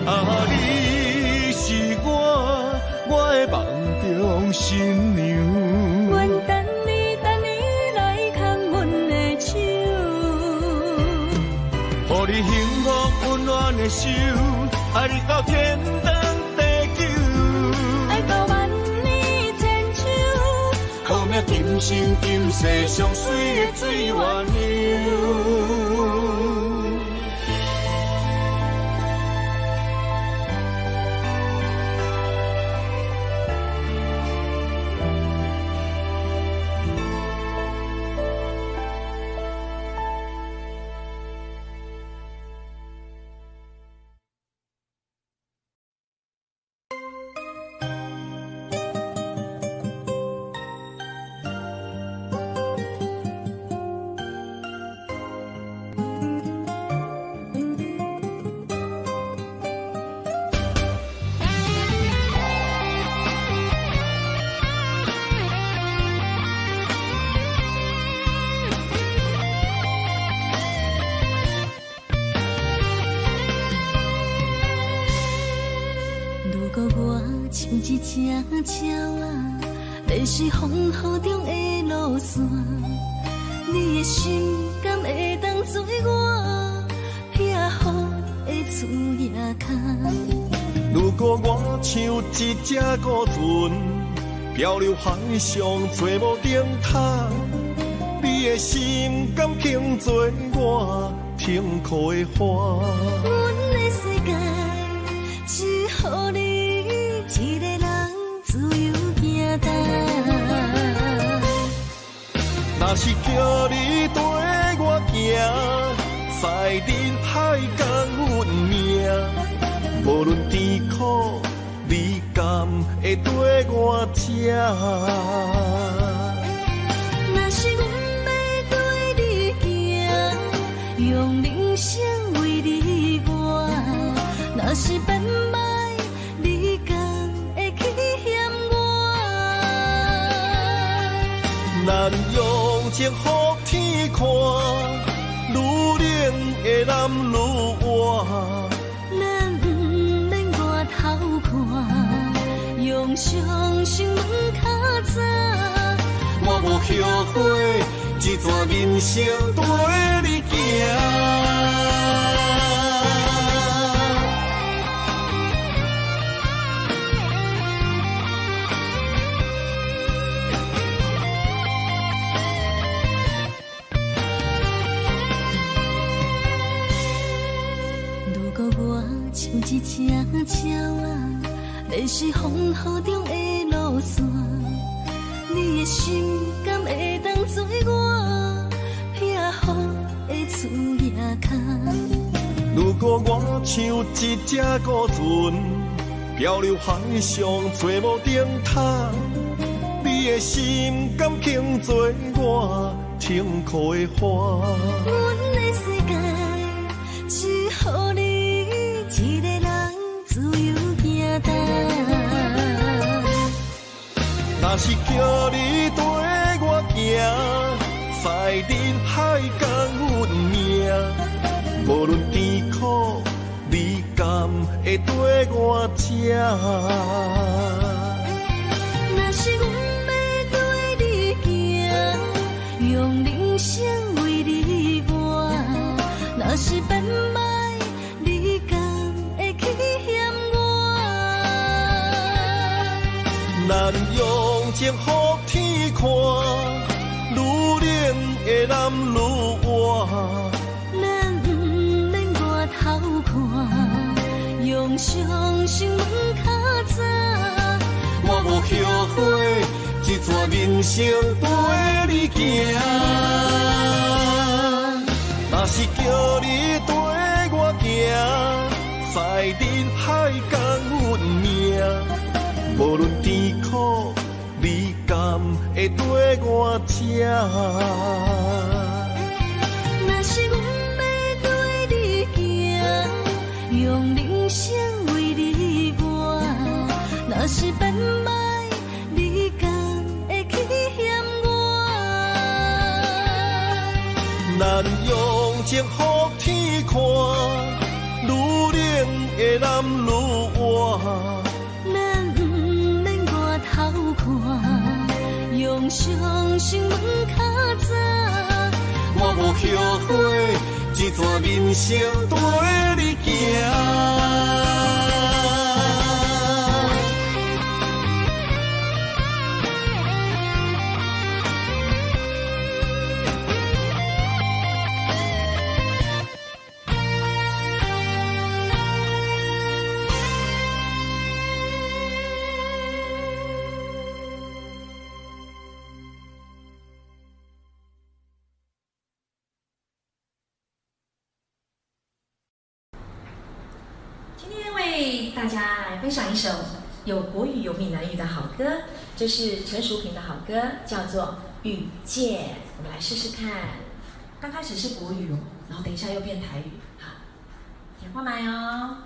啊，你是我的梦中新娘。愿等你来牵阮的手，予你幸福温暖的手。爱你到天长地久，爱到万年千秋。好命今生今世上水的水源流。像一只鸟啊，迷失风雨中的路线。你的心敢会当做我撇予的厝野空？如果我像一只孤船，漂流海上做无定塔，你的心敢肯做我停靠的花？阮的世界只予你一个人自由行动。若是叫你跟我行，在人海共阮命，无论甜苦，你敢会跟我吃？若是阮要对你行，用人生为你活，若是变歹，你敢会去嫌我？咱用情予天看，愈冷的男愈活。咱不免外头看，用双手问较早。我无后悔，一段人生跟你行。如果我像一只鸟啊，迷失风雨中的路线。你的心敢会当做我撇风的厝野空。如果我像一只孤船，漂流海上做无顶塔，你的心敢肯做我痛苦的花？阮的世界只予你一个人自由行动。若是叫你跟我行，在人海共运命，无论甜苦，你甘会跟我吃？若是阮要对你行，用人生为你活，若是变歹，你甘会去嫌我？咱用情予天看，愈冷的男愈活。咱不免外头看，用双心门较早。我无后悔，一段人生陪你行。若是叫你跟我行，在人海共运命，无论甜苦，你甘会跟我吃？若是阮要对你行，用人生为你活，若是变歹，你甘会去嫌我？咱用情予天看，愈冷的男愈活。咱不免外头看，用双心门较早。我无后悔，一段人生陪你行。今天为大家来分享一首有国语有闽南语的好歌，这是陈淑萍的好歌，叫做《遇见》。我们来试试看，刚开始是国语哦，然后等一下又变台语，好，先放慢哦。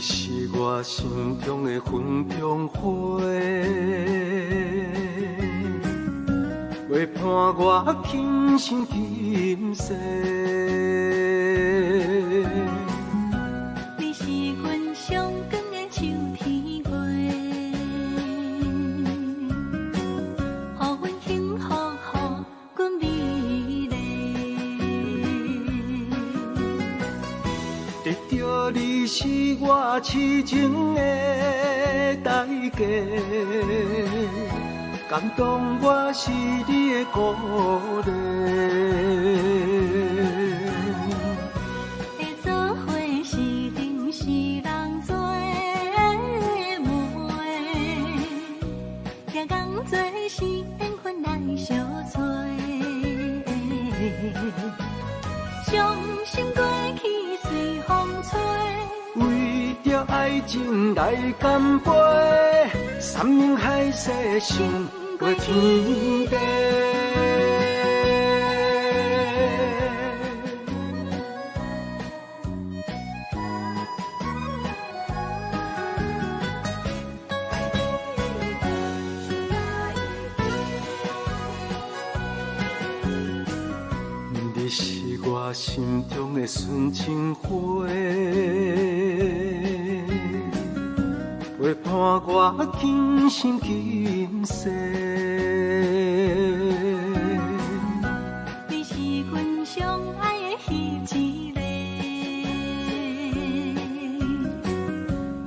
是我心中的云中花，陪伴我今生今世。你是阮上光的秋天花，予阮幸福，予阮美丽。得到你是我痴情的代价，感动我是你的鼓励。会做伙是定是人做媒，听讲做是缘分来相找。伤心过去随风吹。为着爱情来干杯，山盟海誓想过天地。你是我心中的纯情花，陪伴我今生今世。你是阮上爱的彼一个，予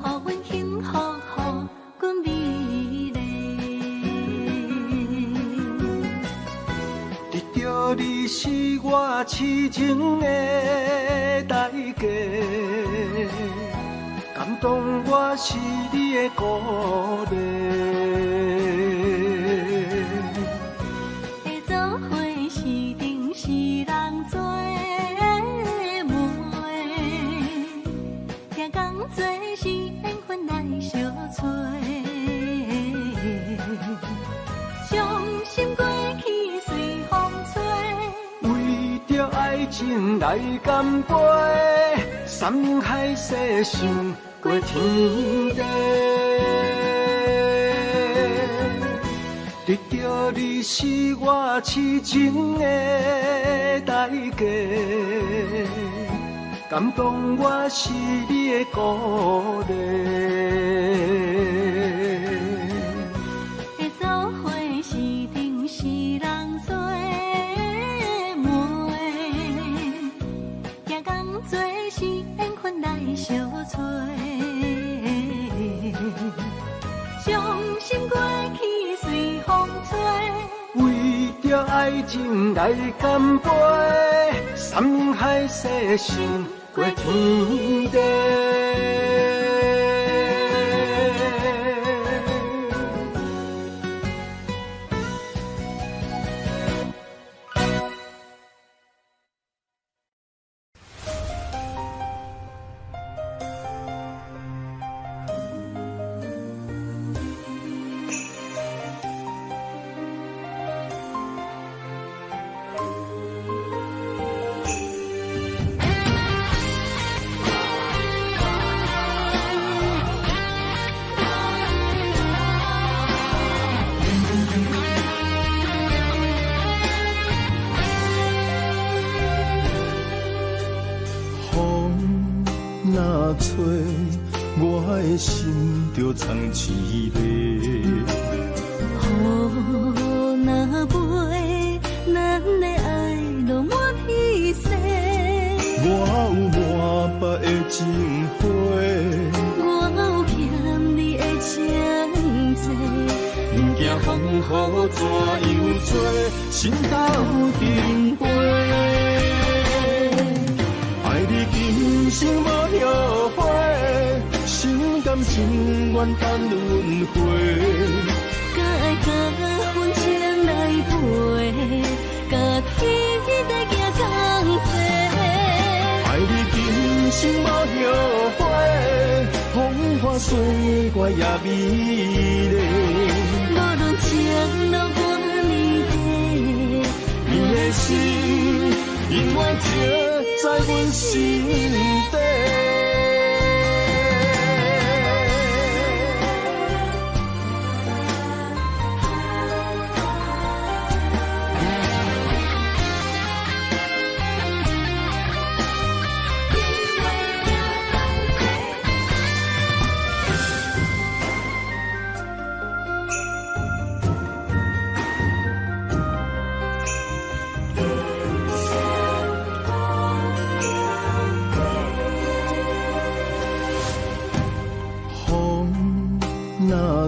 阮幸福，予阮美丽。得到你是我痴情的代价，感动我是你的鼓励。会做伙是定是人做媒，听讲做是缘分来相找。伤心过去随风吹。为着爱情来干杯，山盟海誓想过天地。得到你是我痴情的代价，感动我是你的鼓励。会做伙是定是人做媒，听讲做是缘分来相找。伤心过去随风吹。为着爱情来干杯，山盟海誓想过天地。若吹，我的心就藏凄迷。雨若飞，咱的爱落满天星。我有满腹的情花，我有欠你的情债。不惊风雨怎样做，心斗阵飞。爱你今生无后悔，心甘情愿等轮回。甲爱甲风情来陪，甲天在行同齐。爱你今生无后悔，风花雪月也美丽。无论情路多离地，你的心永远刻在阮心底。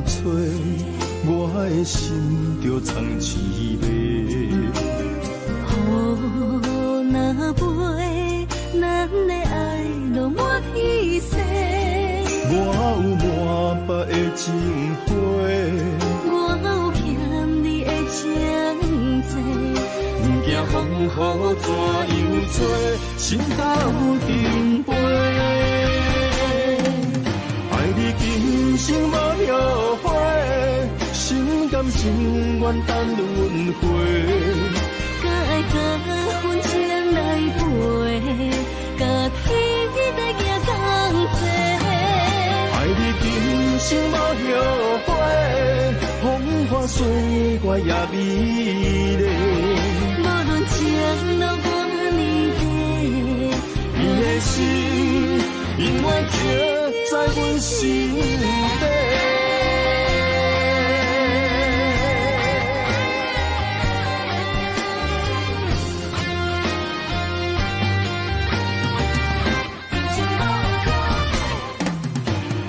找，我的心就藏滋味。雨若飞，咱的爱就满天星。我有满腹的情花，我有欠你的情债，不惊风雨怎样吹，心头顶杯。爱你今生无后悔，心甘情愿等轮回。敢爱甲阮情来陪，甲天在行同齐。爱你今生无后悔，风花雪月也美丽。无论情路多年短，你的心永远刻在阮心底。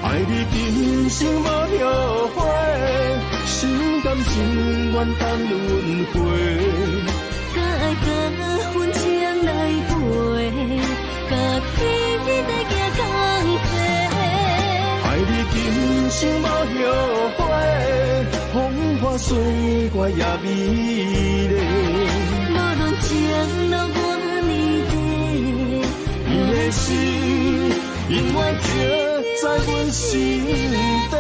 爱你今生无后悔，心甘情愿等轮回。敢爱甲阮情来陪，甲天在行同齐。爱你今生无后悔，风花雪月也美丽。无论情路多年短，你的心永远刻在阮心底。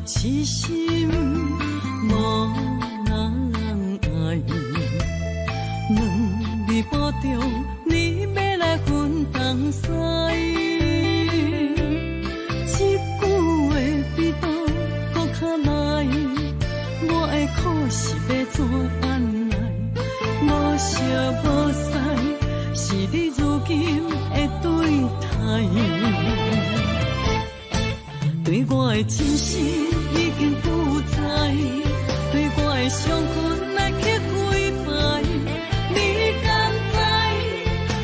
痴心无人爱，两字保重，你要来分东西。一句话比刀搁较来，我的苦是要怎安来？无烧无屎，是你如今的对待。对我的真心已经不知，对我的伤痕来去几摆。你敢知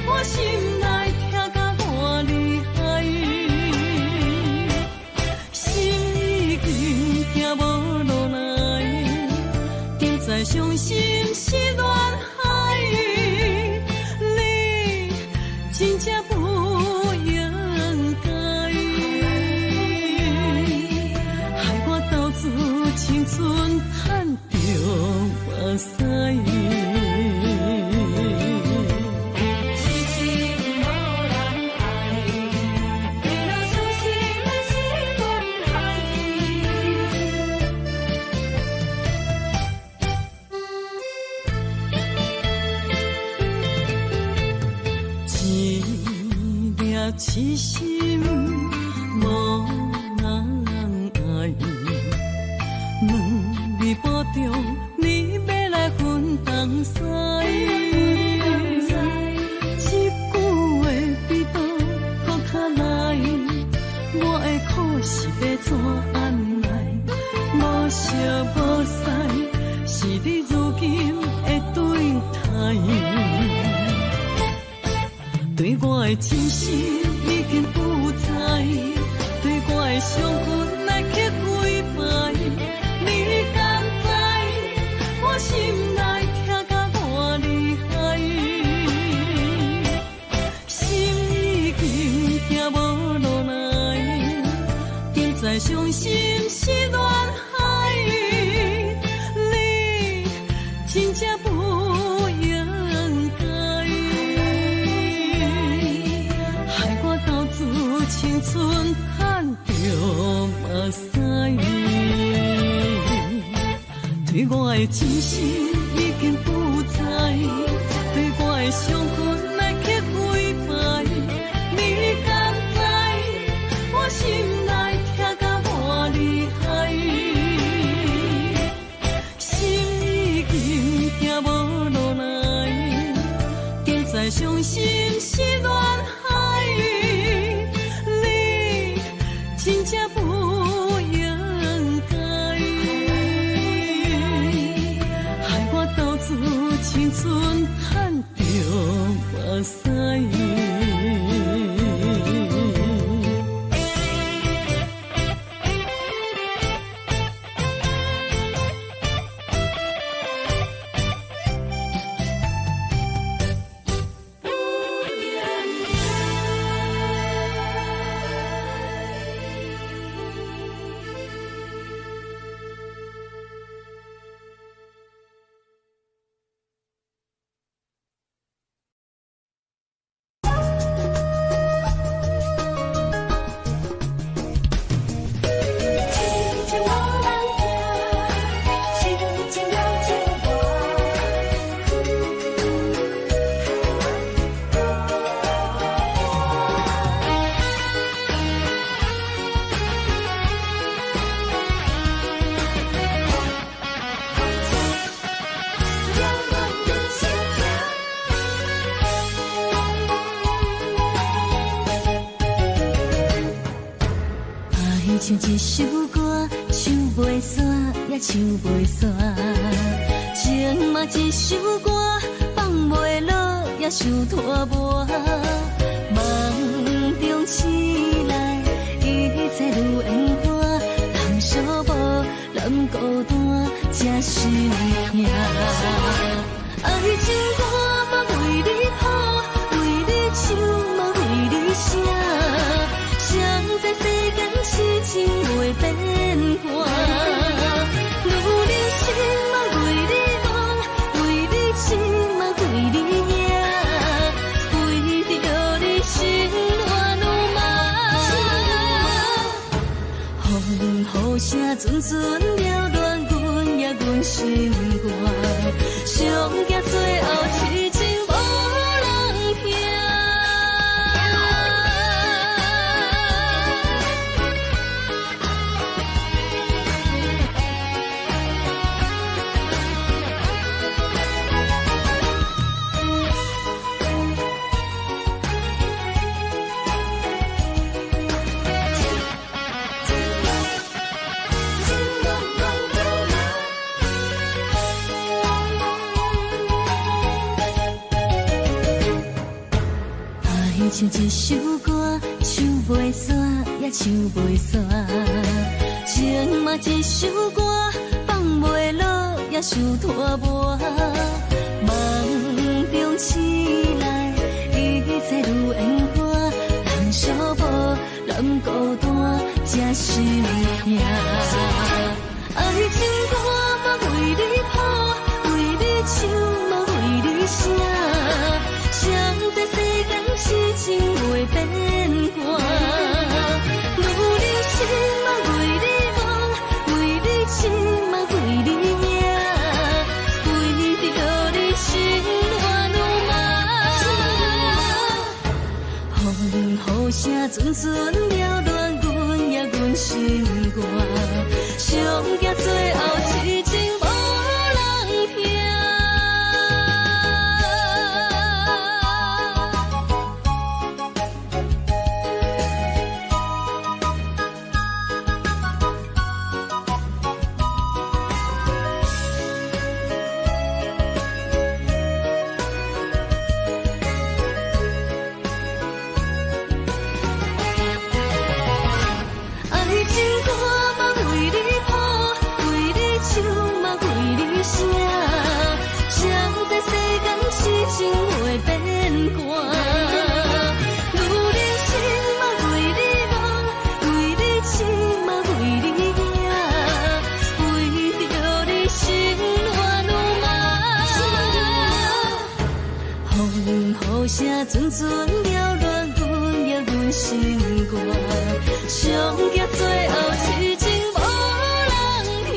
我心内痛甲偌厉害？心已经行无落来，定在伤心是恋海。你真正不应该。青春叹着目屎，痴情无人爱，为了伤心的是恋海。一粒痴心无人爱。两字保重，你要来分东西。一句话比刀搁较来，我的苦是要怎安来？无烧无屎，是你如今的对待。对我的真心已经不知，对我的伤痕来去几摆。你敢知我心内痛甲偌厉害？心已经行无落来，定在伤心是恋海。你真正。对我的真心已经不在，对我的伤痕来去几摆，你敢知我心内痛甲偌厉害？心已经行无路来，加再伤心是恋海，你真正不应该，害我斗志青春叹着目屎。唱一首歌，唱袂煞，也唱袂煞。情嘛一首歌，放袂落，也想拖磨。梦中醒来，一切如烟花。通寂寞，咱孤单，才是命。爱情歌嘛为你谱，为你唱嘛为你写。谁知世间痴情袂变卦，女人心嘛为你梦，为你情嘛为你赢，为着你心乱如麻。风雨声阵阵扰乱阮也阮心肝，上惊最后痴情无人听。唱一首歌，唱袂煞，也唱袂煞。情嘛一首歌，放袂落，也想拖磨。梦中醒来，一切如烟花。通寂寞，咱孤单，才是命。爱情歌嘛为你谱，为你唱嘛为你写。谁知世间痴情袂变卦，女人心嘛为你梦，为你情嘛为你赢，为着你心乱如麻。风雨声阵阵扰乱阮也阮心肝，上惊最后痴情无人听。情袂变卦，女人心嘛为你梦，为你情嘛为你赢，为着你心乱如麻。风雨声阵阵扰乱阮也阮心肝，上惊最后痴情无人听。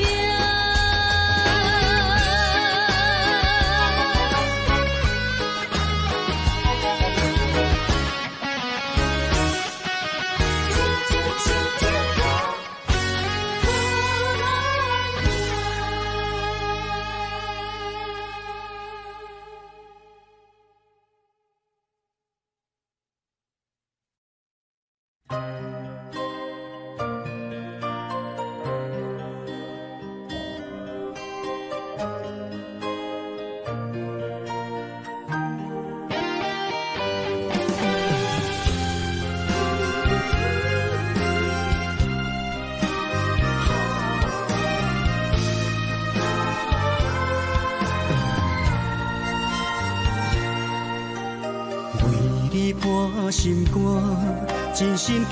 破心肝，真心刻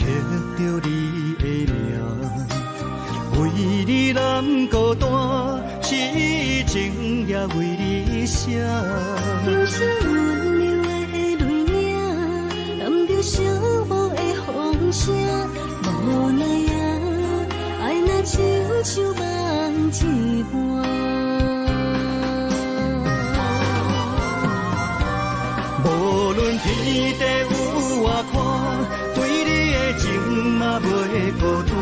着你的名。为你难孤单，痴情也为你写。用心温柔的泪影，染着寂寞的风声。无奈啊，爱若亲像梦一般。无论天地有外宽，对你的情嘛袂孤单。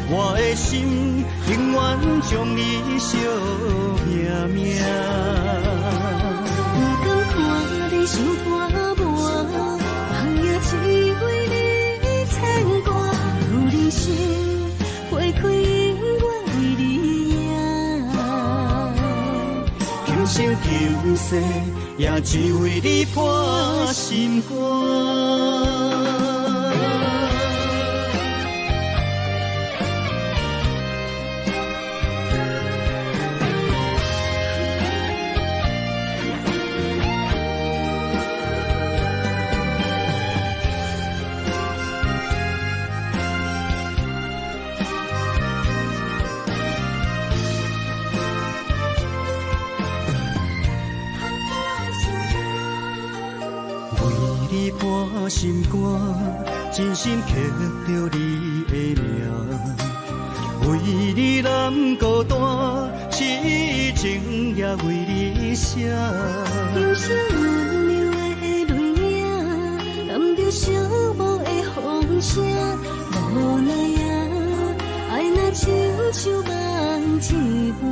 我的心永远将你惜命命。不敢看你伤肝磨，梦也只为你牵挂。有人生花开永远为你赢，今生今世也只为你破心肝。破心肝，真心刻着你的名。为你难孤单，痴情也为你写。用心温柔的泪影，染着寂寞的风声。无奈啊，爱若亲像梦一般。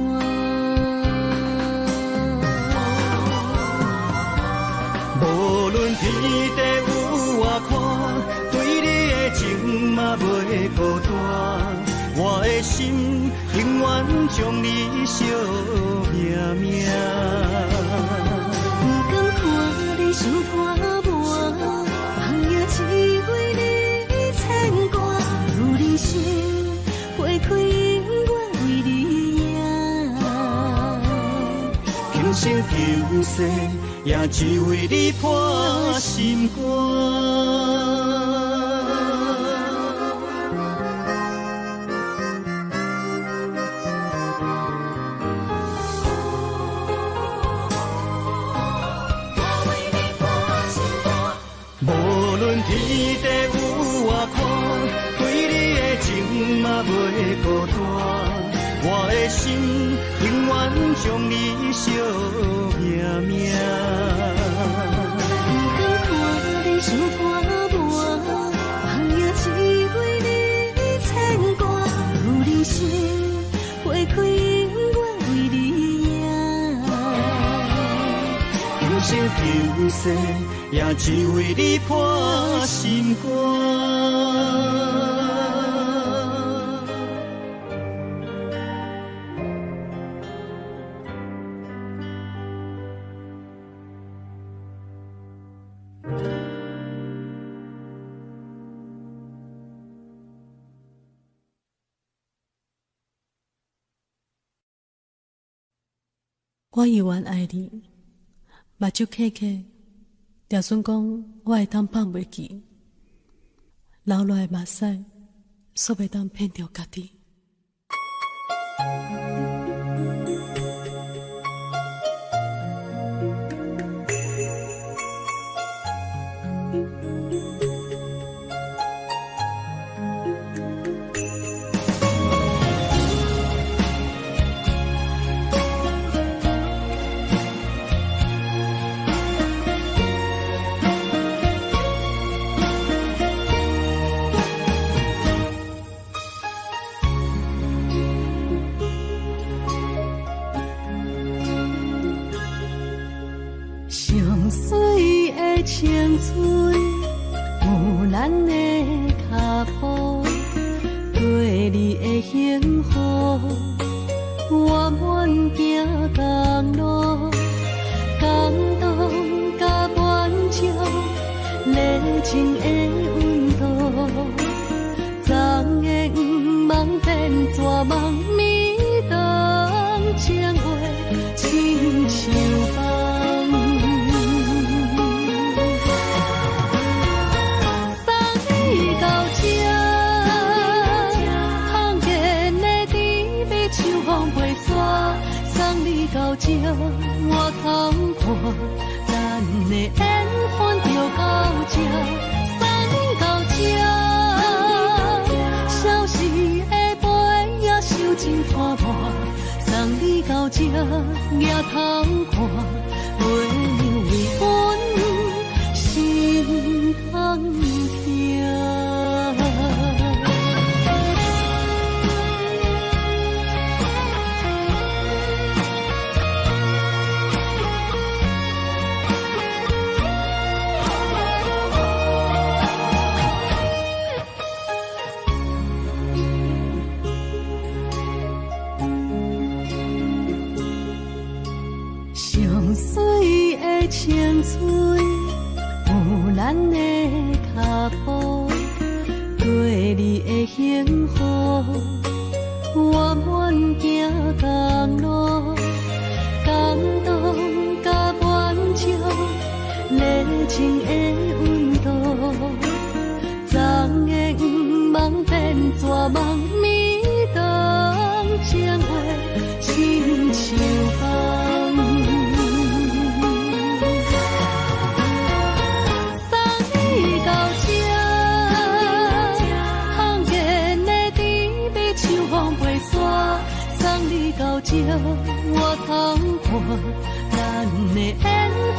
无论天地有外宽，对你的情嘛袂孤单。我的心永远将你惜命命。不敢看你伤肝磨，梦也只为你牵挂。有人生花开永远为你赢，今生今世也只为你破心肝。无论天地有外宽，对你的情嘛袂孤单。我的心永远将你惜命命。不敢看你伤肝磨，梦也只为你牵挂。有人生花开永远为你赢，今生今世也只为你破心肝。我永远爱你，目睭刻刻，就算讲我会当放袂记，流落的目屎，煞袂当骗着家己。青春有咱的脚步，对你的幸福，我愿行同路，感动甲满足，热情的温度，昨的毋茫变绝望，每当将话亲像梦。风陪伞，送你到这，我通看，咱的缘分就到这，送你到这。消失的杯也收真拖磨，送你到这，也通看，月亮为阮心通听。上水的清水，有咱的脚步，对你的幸福，我愿行公路，感动甲满足，热情的温度，昨的梦变绝梦，暝东情话，亲像风。到这，我通看，咱的缘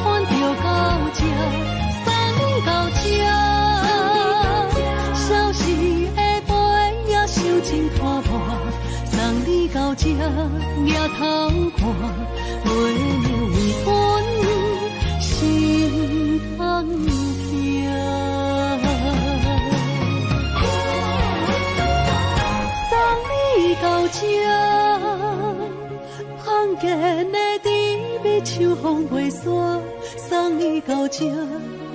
分就到这，送你到这。消失的杯也收真拖磨，送你到这，也通看，月亮为阮心通听。送你到这。见的甜蜜秋风陪伞，送你到这，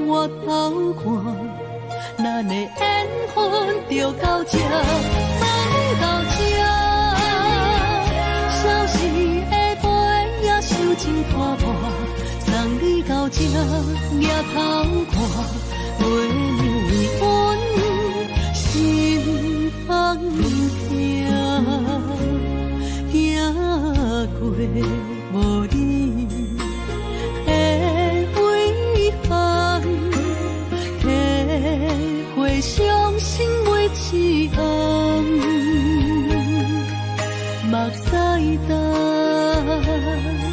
我通看，咱的缘分就到这，送你到这。消失的杯也收真拖磨，送你到这，也通看，月亮为阮心通听。过无你的遗憾，体会伤心袂一红，目屎担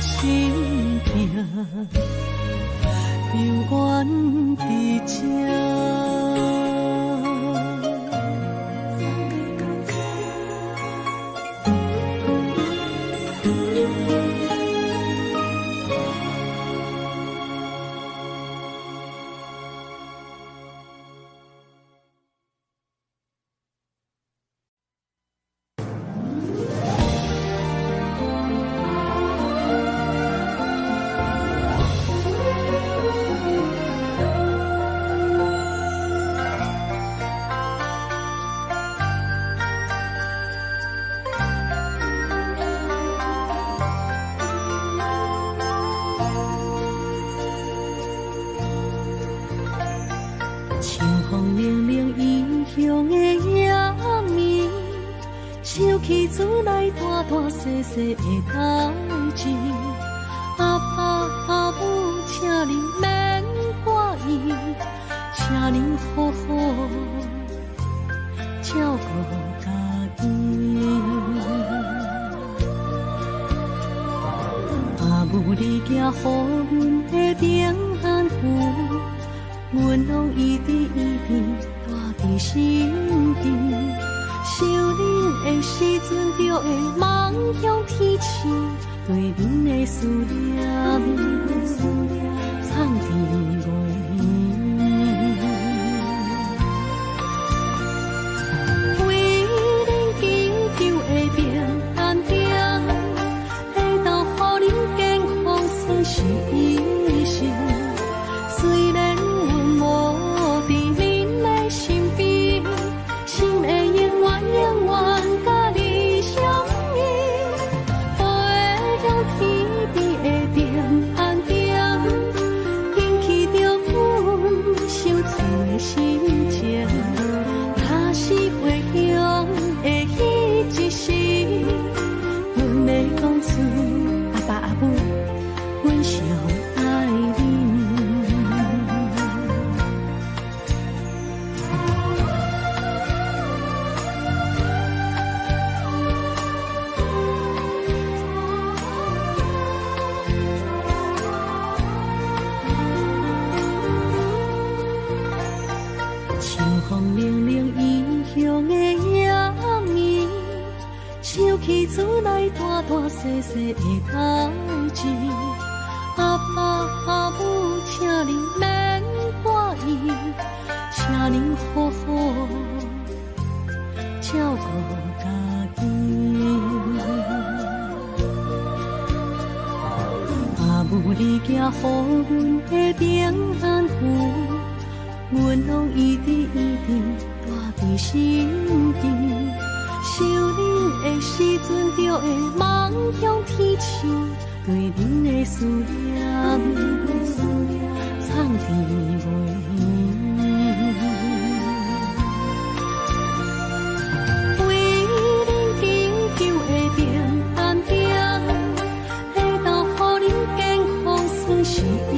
心痛，犹原伫这。起厝内大大细细的代志，阿爸阿母，请你免怪意，请你好好照顾家己。阿母你行予阮的平安符，阮拢一直一直带伫心间。想恁的时阵，就会梦向天星，对恁的思念藏伫月圆。为恁祈求的平安点，会当予恁健康顺时一生。虽然阮无伫恁的身边，心的永远甲你相依，飞向天边的平安点，天气着细细的代志。阿爸阿母，请恁免怪意，请恁好好照顾家己。阿母，你寄予阮的平安符，阮拢一直一直带伫心间。想恁的时阵，就会梦向天星，对恁的思念藏伫袂圆。为恁祈求的平安饼，下昼予恁健康顺时一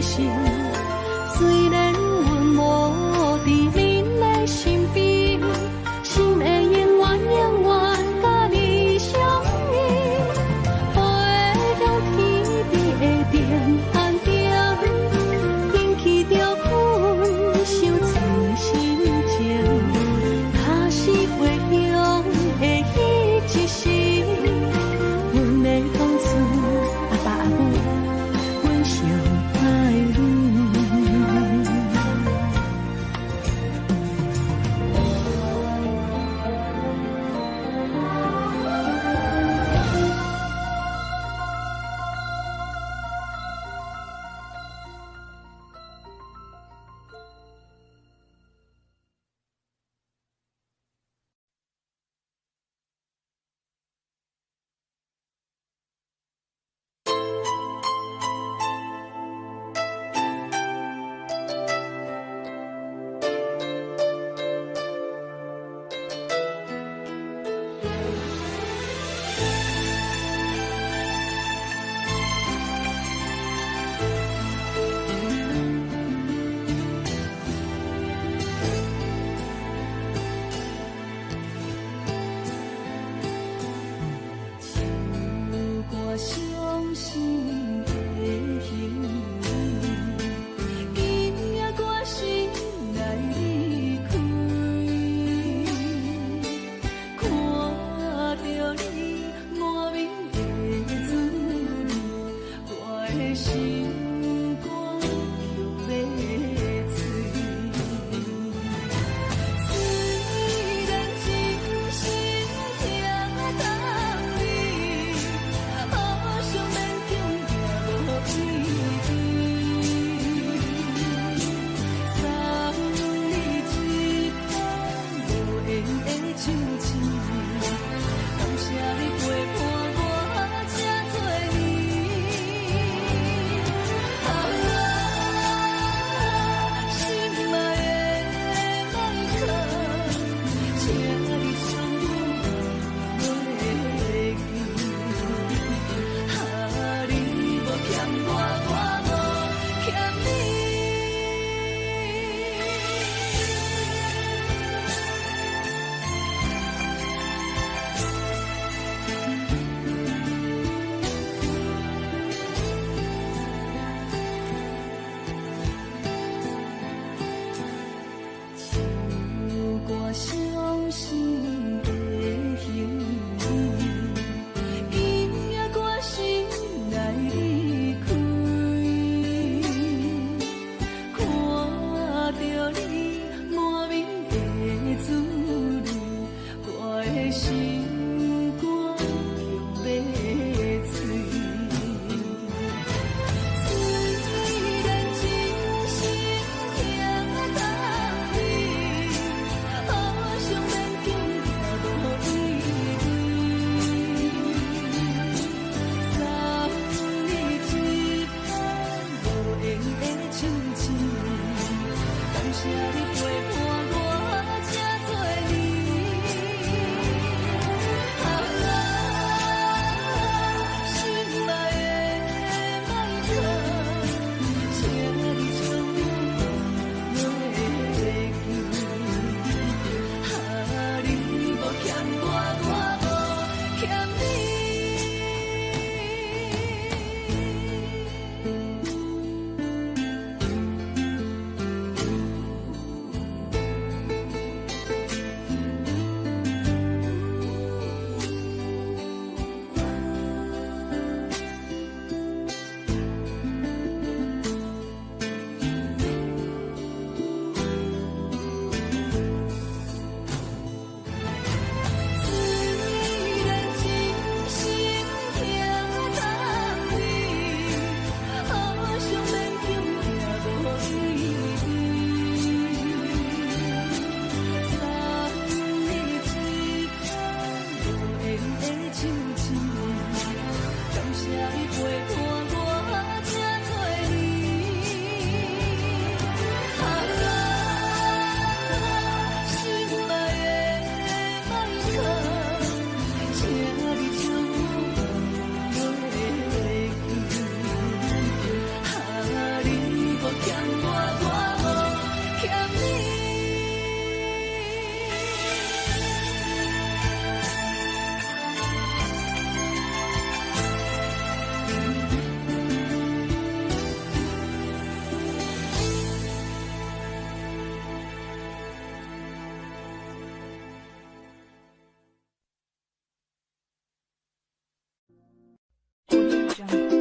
生。虽然阮无伫恁的身边，心会永远永远甲你相依。飞到天边的平安饼，引起着。Jungle.